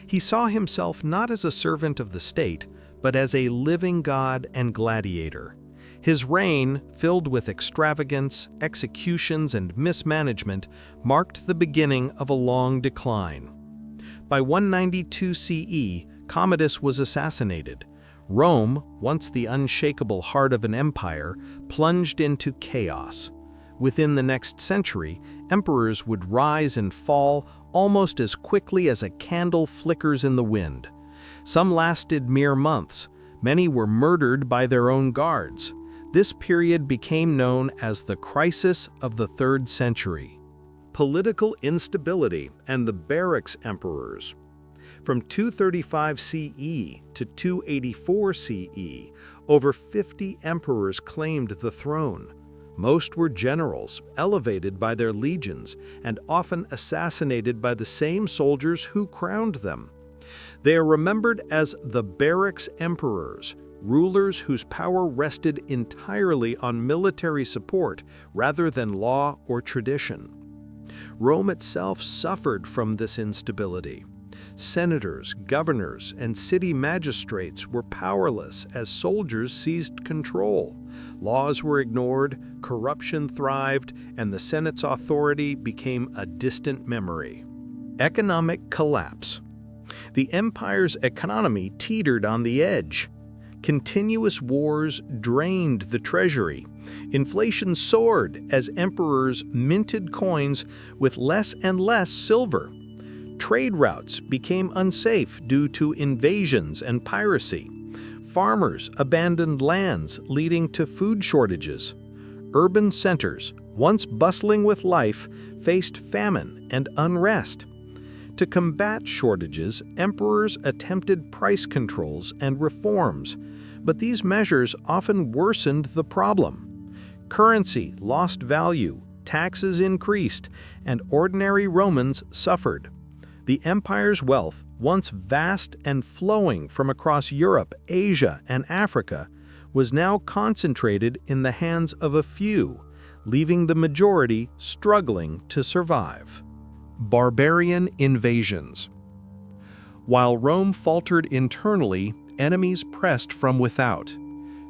He saw himself not as a servant of the state, but as a living god and gladiator. His reign, filled with extravagance, executions, and mismanagement, marked the beginning of a long decline. By 192 CE, Commodus was assassinated. Rome, once the unshakable heart of an empire, plunged into chaos. Within the next century, emperors would rise and fall almost as quickly as a candle flickers in the wind. Some lasted mere months. Many were murdered by their own guards. This period became known as the Crisis of the 3rd Century. Political instability and the barracks emperors. From 235 CE to 284 CE, over 50 emperors claimed the throne. Most were generals, elevated by their legions, and often assassinated by the same soldiers who crowned them. They are remembered as the barracks emperors, rulers whose power rested entirely on military support rather than law or tradition. Rome itself suffered from this instability. Senators, governors, and city magistrates were powerless as soldiers seized control. Laws were ignored, corruption thrived, and the Senate's authority became a distant memory. Economic collapse. The empire's economy teetered on the edge. Continuous wars drained the treasury. Inflation soared as emperors minted coins with less and less silver. Trade routes became unsafe due to invasions and piracy. Farmers abandoned lands, leading to food shortages. Urban centers, once bustling with life, faced famine and unrest. To combat shortages, emperors attempted price controls and reforms, but these measures often worsened the problem. Currency lost value, taxes increased, and ordinary Romans suffered. The empire's wealth, once vast and flowing from across Europe, Asia, and Africa, was now concentrated in the hands of a few, leaving the majority struggling to survive. Barbarian invasions. While Rome faltered internally, enemies pressed from without.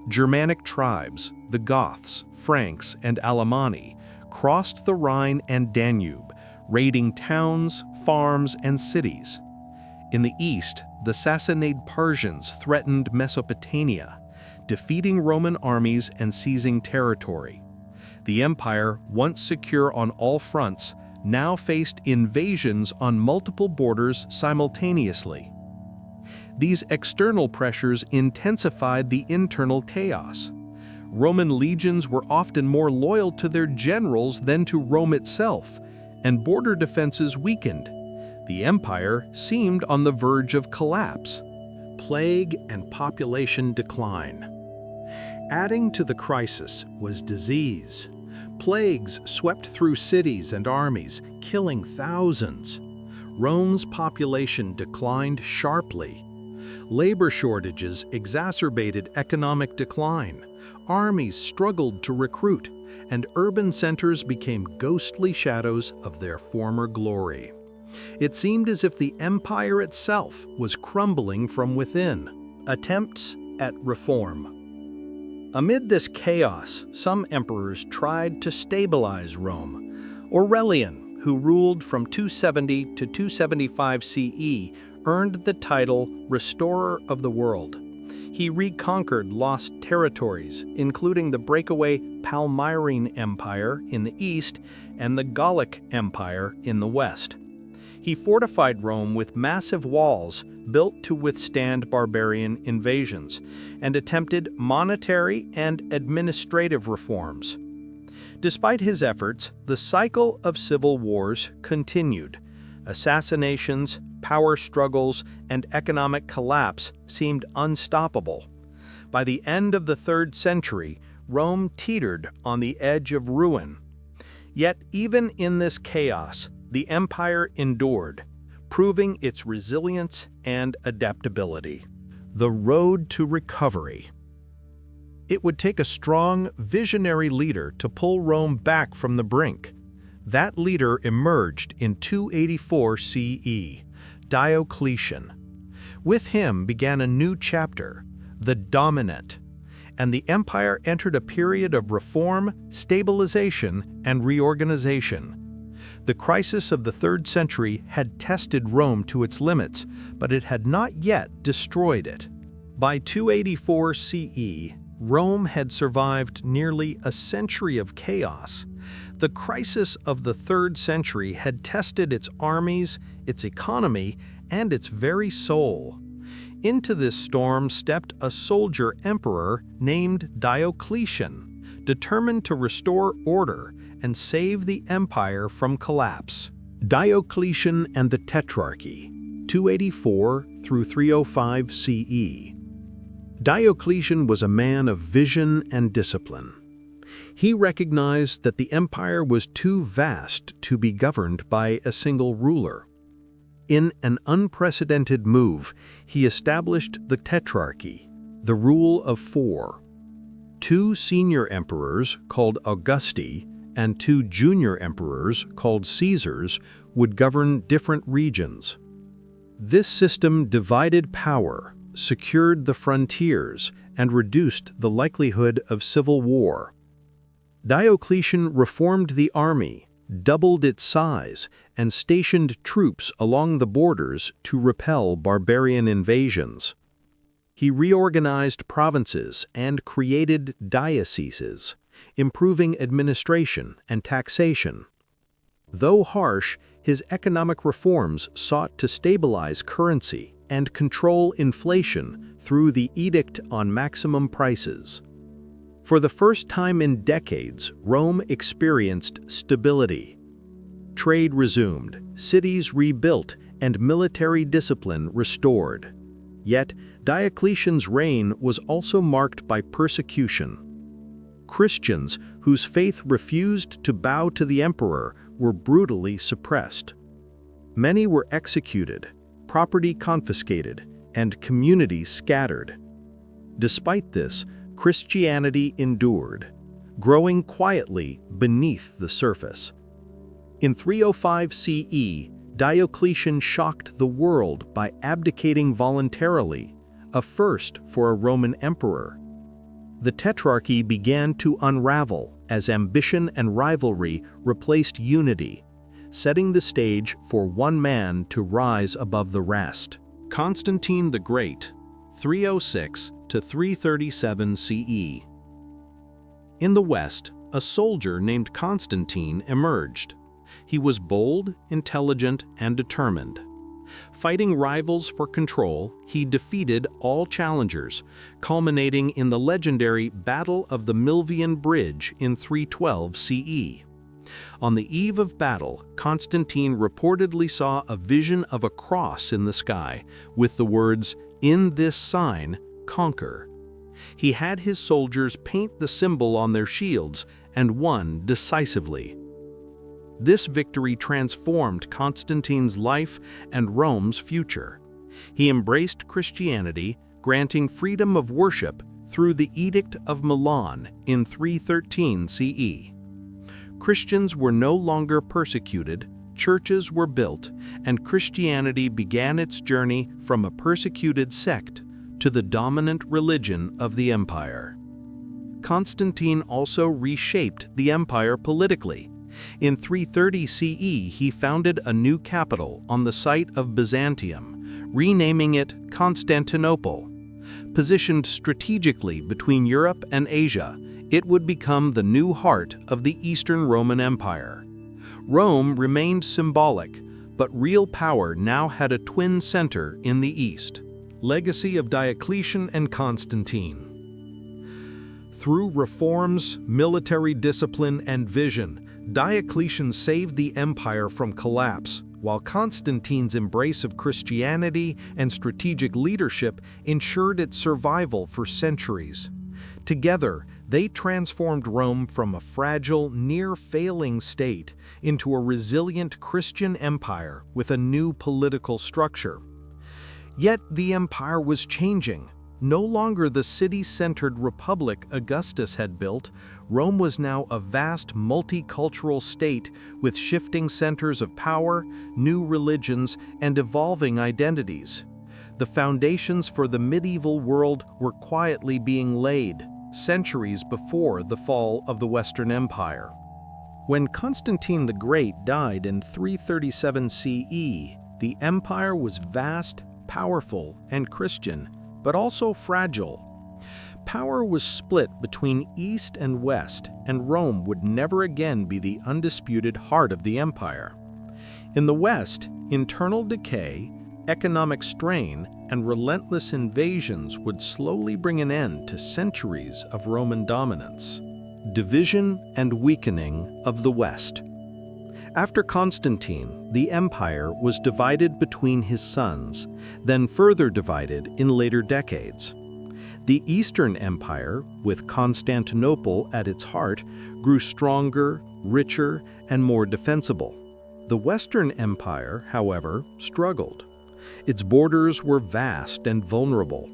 Germanic tribes, the Goths, Franks, and Alemanni, crossed the Rhine and Danube, raiding towns, farms, and cities. In the east, the Sassanid Persians threatened Mesopotamia, defeating Roman armies and seizing territory. The empire, once secure on all fronts, now faced invasions on multiple borders simultaneously. These external pressures intensified the internal chaos. Roman legions were often more loyal to their generals than to Rome itself, and border defenses weakened. The empire seemed on the verge of collapse. Plague and population decline. Adding to the crisis was disease. Plagues swept through cities and armies, killing thousands. Rome's population declined sharply. Labor shortages exacerbated economic decline. Armies struggled to recruit, and urban centers became ghostly shadows of their former glory. It seemed as if the empire itself was crumbling from within. Attempts at reform. Amid this chaos, some emperors tried to stabilize Rome. Aurelian, who ruled from 270 to 275 CE, earned the title Restorer of the World. He reconquered lost territories, including the breakaway Palmyrene Empire in the east and the Gallic Empire in the west. He fortified Rome with massive walls built to withstand barbarian invasions, and attempted monetary and administrative reforms. Despite his efforts, the cycle of civil wars continued. Assassinations, power struggles, and economic collapse seemed unstoppable. By the end of the 3rd century, Rome teetered on the edge of ruin. Yet even in this chaos, the empire endured, proving its resilience and adaptability. The road to recovery. It would take a strong, visionary leader to pull Rome back from the brink. That leader emerged in 284 CE, Diocletian. With him began a new chapter, the Dominant, and the empire entered a period of reform, stabilization, and reorganization. The crisis of the 3rd century had tested Rome to its limits, but it had not yet destroyed it. By 284 CE, Rome had survived nearly a century of chaos. The crisis of the 3rd century had tested its armies, its economy, and its very soul. Into this storm stepped a soldier emperor named Diocletian, determined to restore order and save the empire from collapse. Diocletian and the Tetrarchy, 284 through 305 CE. Diocletian was a man of vision and discipline. He recognized that the empire was too vast to be governed by a single ruler. In an unprecedented move, he established the Tetrarchy, the rule of 4. 2 senior emperors, called Augusti, and 2 junior emperors, called Caesars, would govern different regions. This system divided power, secured the frontiers, and reduced the likelihood of civil war. Diocletian reformed the army, doubled its size, and stationed troops along the borders to repel barbarian invasions. He reorganized provinces and created dioceses, improving administration and taxation. Though harsh, his economic reforms sought to stabilize currency and control inflation through the Edict on Maximum Prices. For the first time in decades, Rome experienced stability. Trade resumed, cities rebuilt, and military discipline restored. Yet, Diocletian's reign was also marked by persecution. Christians whose faith refused to bow to the emperor were brutally suppressed. Many were executed, property confiscated, and communities scattered. Despite this, Christianity endured, growing quietly beneath the surface. In 305 CE, Diocletian shocked the world by abdicating voluntarily, a first for a Roman emperor. The Tetrarchy began to unravel as ambition and rivalry replaced unity, setting the stage for one man to rise above the rest. Constantine the Great, 306 to 337 CE. In the West, a soldier named Constantine emerged. He was bold, intelligent, and determined. Fighting rivals for control, he defeated all challengers, culminating in the legendary Battle of the Milvian Bridge in 312 CE. On the eve of battle, Constantine reportedly saw a vision of a cross in the sky, with the words, "In this sign, conquer." He had his soldiers paint the symbol on their shields and won decisively. This victory transformed Constantine's life and Rome's future. He embraced Christianity, granting freedom of worship through the Edict of Milan in 313 CE. Christians were no longer persecuted, churches were built, and Christianity began its journey from a persecuted sect to the dominant religion of the empire. Constantine also reshaped the empire politically. In 330 CE, he founded a new capital on the site of Byzantium, renaming it Constantinople. Positioned strategically between Europe and Asia, it would become the new heart of the Eastern Roman Empire. Rome remained symbolic, but real power now had a twin center in the East. Legacy of Diocletian and Constantine. Through reforms, military discipline, and vision, Diocletian saved the empire from collapse, while Constantine's embrace of Christianity and strategic leadership ensured its survival for centuries. Together, they transformed Rome from a fragile, near-failing state into a resilient Christian empire with a new political structure. Yet the empire was changing. No longer the city-centered republic Augustus had built, Rome was now a vast multicultural state with shifting centers of power, new religions, and evolving identities. The foundations for the medieval world were quietly being laid, centuries before the fall of the Western Empire. When Constantine the Great died in 337 CE, the empire was vast, powerful, and Christian, but also fragile. Power was split between East and West, and Rome would never again be the undisputed heart of the empire. In the West, internal decay, economic strain, and relentless invasions would slowly bring an end to centuries of Roman dominance. Division and weakening of the West. After Constantine, the empire was divided between his sons, then further divided in later decades. The Eastern Empire, with Constantinople at its heart, grew stronger, richer, and more defensible. The Western Empire, however, struggled. Its borders were vast and vulnerable.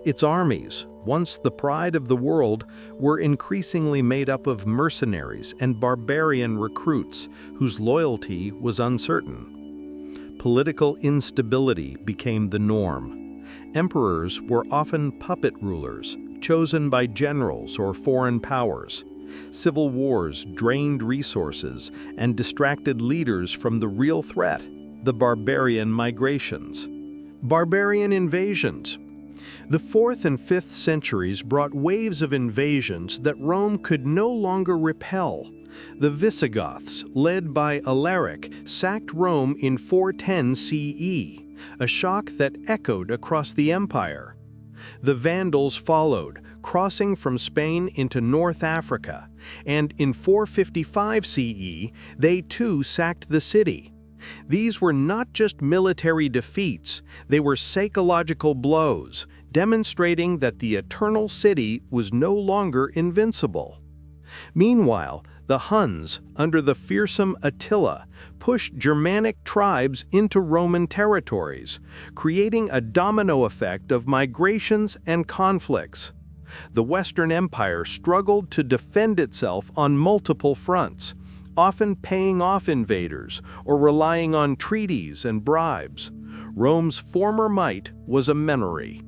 Its armies, once the pride of the world, were increasingly made up of mercenaries and barbarian recruits whose loyalty was uncertain. Political instability became the norm. Emperors were often puppet rulers, chosen by generals or foreign powers. Civil wars drained resources and distracted leaders from the real threat, the barbarian migrations. Barbarian invasions. The 4th and 5th centuries brought waves of invasions that Rome could no longer repel. The Visigoths, led by Alaric, sacked Rome in 410 CE, a shock that echoed across the empire. The Vandals followed, crossing from Spain into North Africa, and in 455 CE, they too sacked the city. These were not just military defeats, they were psychological blows, demonstrating that the eternal city was no longer invincible. Meanwhile, The Huns, under the fearsome Attila, pushed Germanic tribes into Roman territories, creating a domino effect of migrations and conflicts. The Western Empire struggled to defend itself on multiple fronts, often paying off invaders or relying on treaties and bribes. Rome's former might was a memory.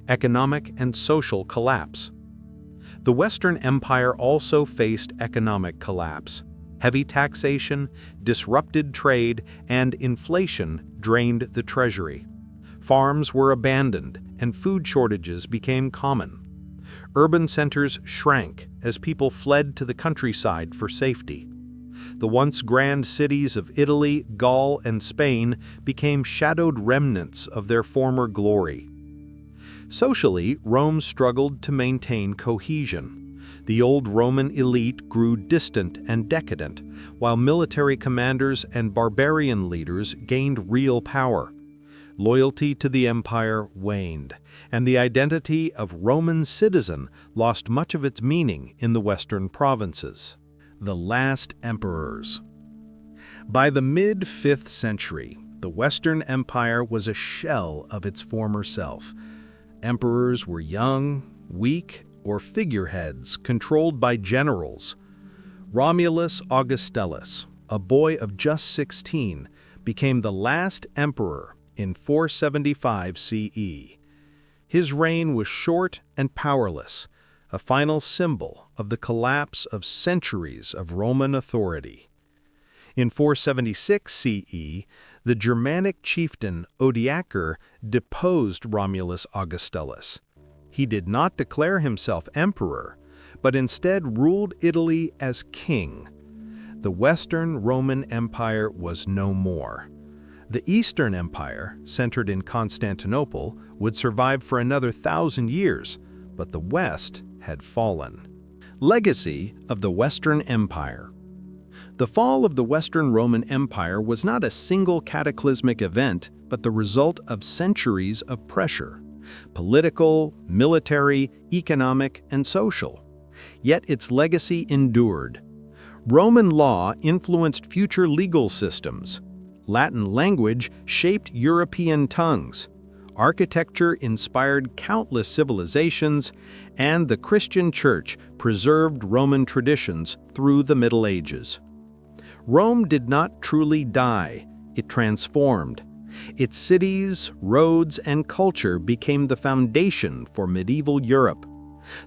Economic and social collapse. The Western Empire also faced economic collapse. Heavy taxation, disrupted trade, and inflation drained the treasury. Farms were abandoned, and food shortages became common. Urban centers shrank as people fled to the countryside for safety. The once grand cities of Italy, Gaul, and Spain became shadowed remnants of their former glory. Socially, Rome struggled to maintain cohesion. The old Roman elite grew distant and decadent, while military commanders and barbarian leaders gained real power. Loyalty to the empire waned, and the identity of Roman citizen lost much of its meaning in the western provinces. The last emperors. By the mid-5th century, the Western Empire was a shell of its former self. Emperors were young, weak, or figureheads controlled by generals. Romulus Augustulus, a boy of just 16, became the last emperor in 475 CE. His reign was short and powerless, a final symbol of the collapse of centuries of Roman authority. In 476 CE, the Germanic chieftain Odoacer deposed Romulus Augustulus. He did not declare himself emperor, but instead ruled Italy as king. The Western Roman Empire was no more. The Eastern Empire, centered in Constantinople, would survive for another 1,000 years, but the West had fallen. Legacy of the Western Empire. The fall of the Western Roman Empire was not a single cataclysmic event, but the result of centuries of pressure: political, military, economic, and social. Yet its legacy endured. Roman law influenced future legal systems. Latin language shaped European tongues. Architecture inspired countless civilizations, and the Christian Church preserved Roman traditions through the Middle Ages. Rome did not truly die, it transformed. Its cities, roads, and culture became the foundation for medieval Europe.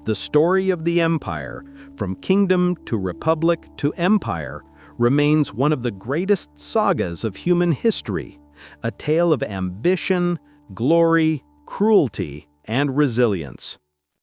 The story of the empire, from kingdom to republic to empire, remains one of the greatest sagas of human history, a tale of ambition, glory, cruelty, and resilience.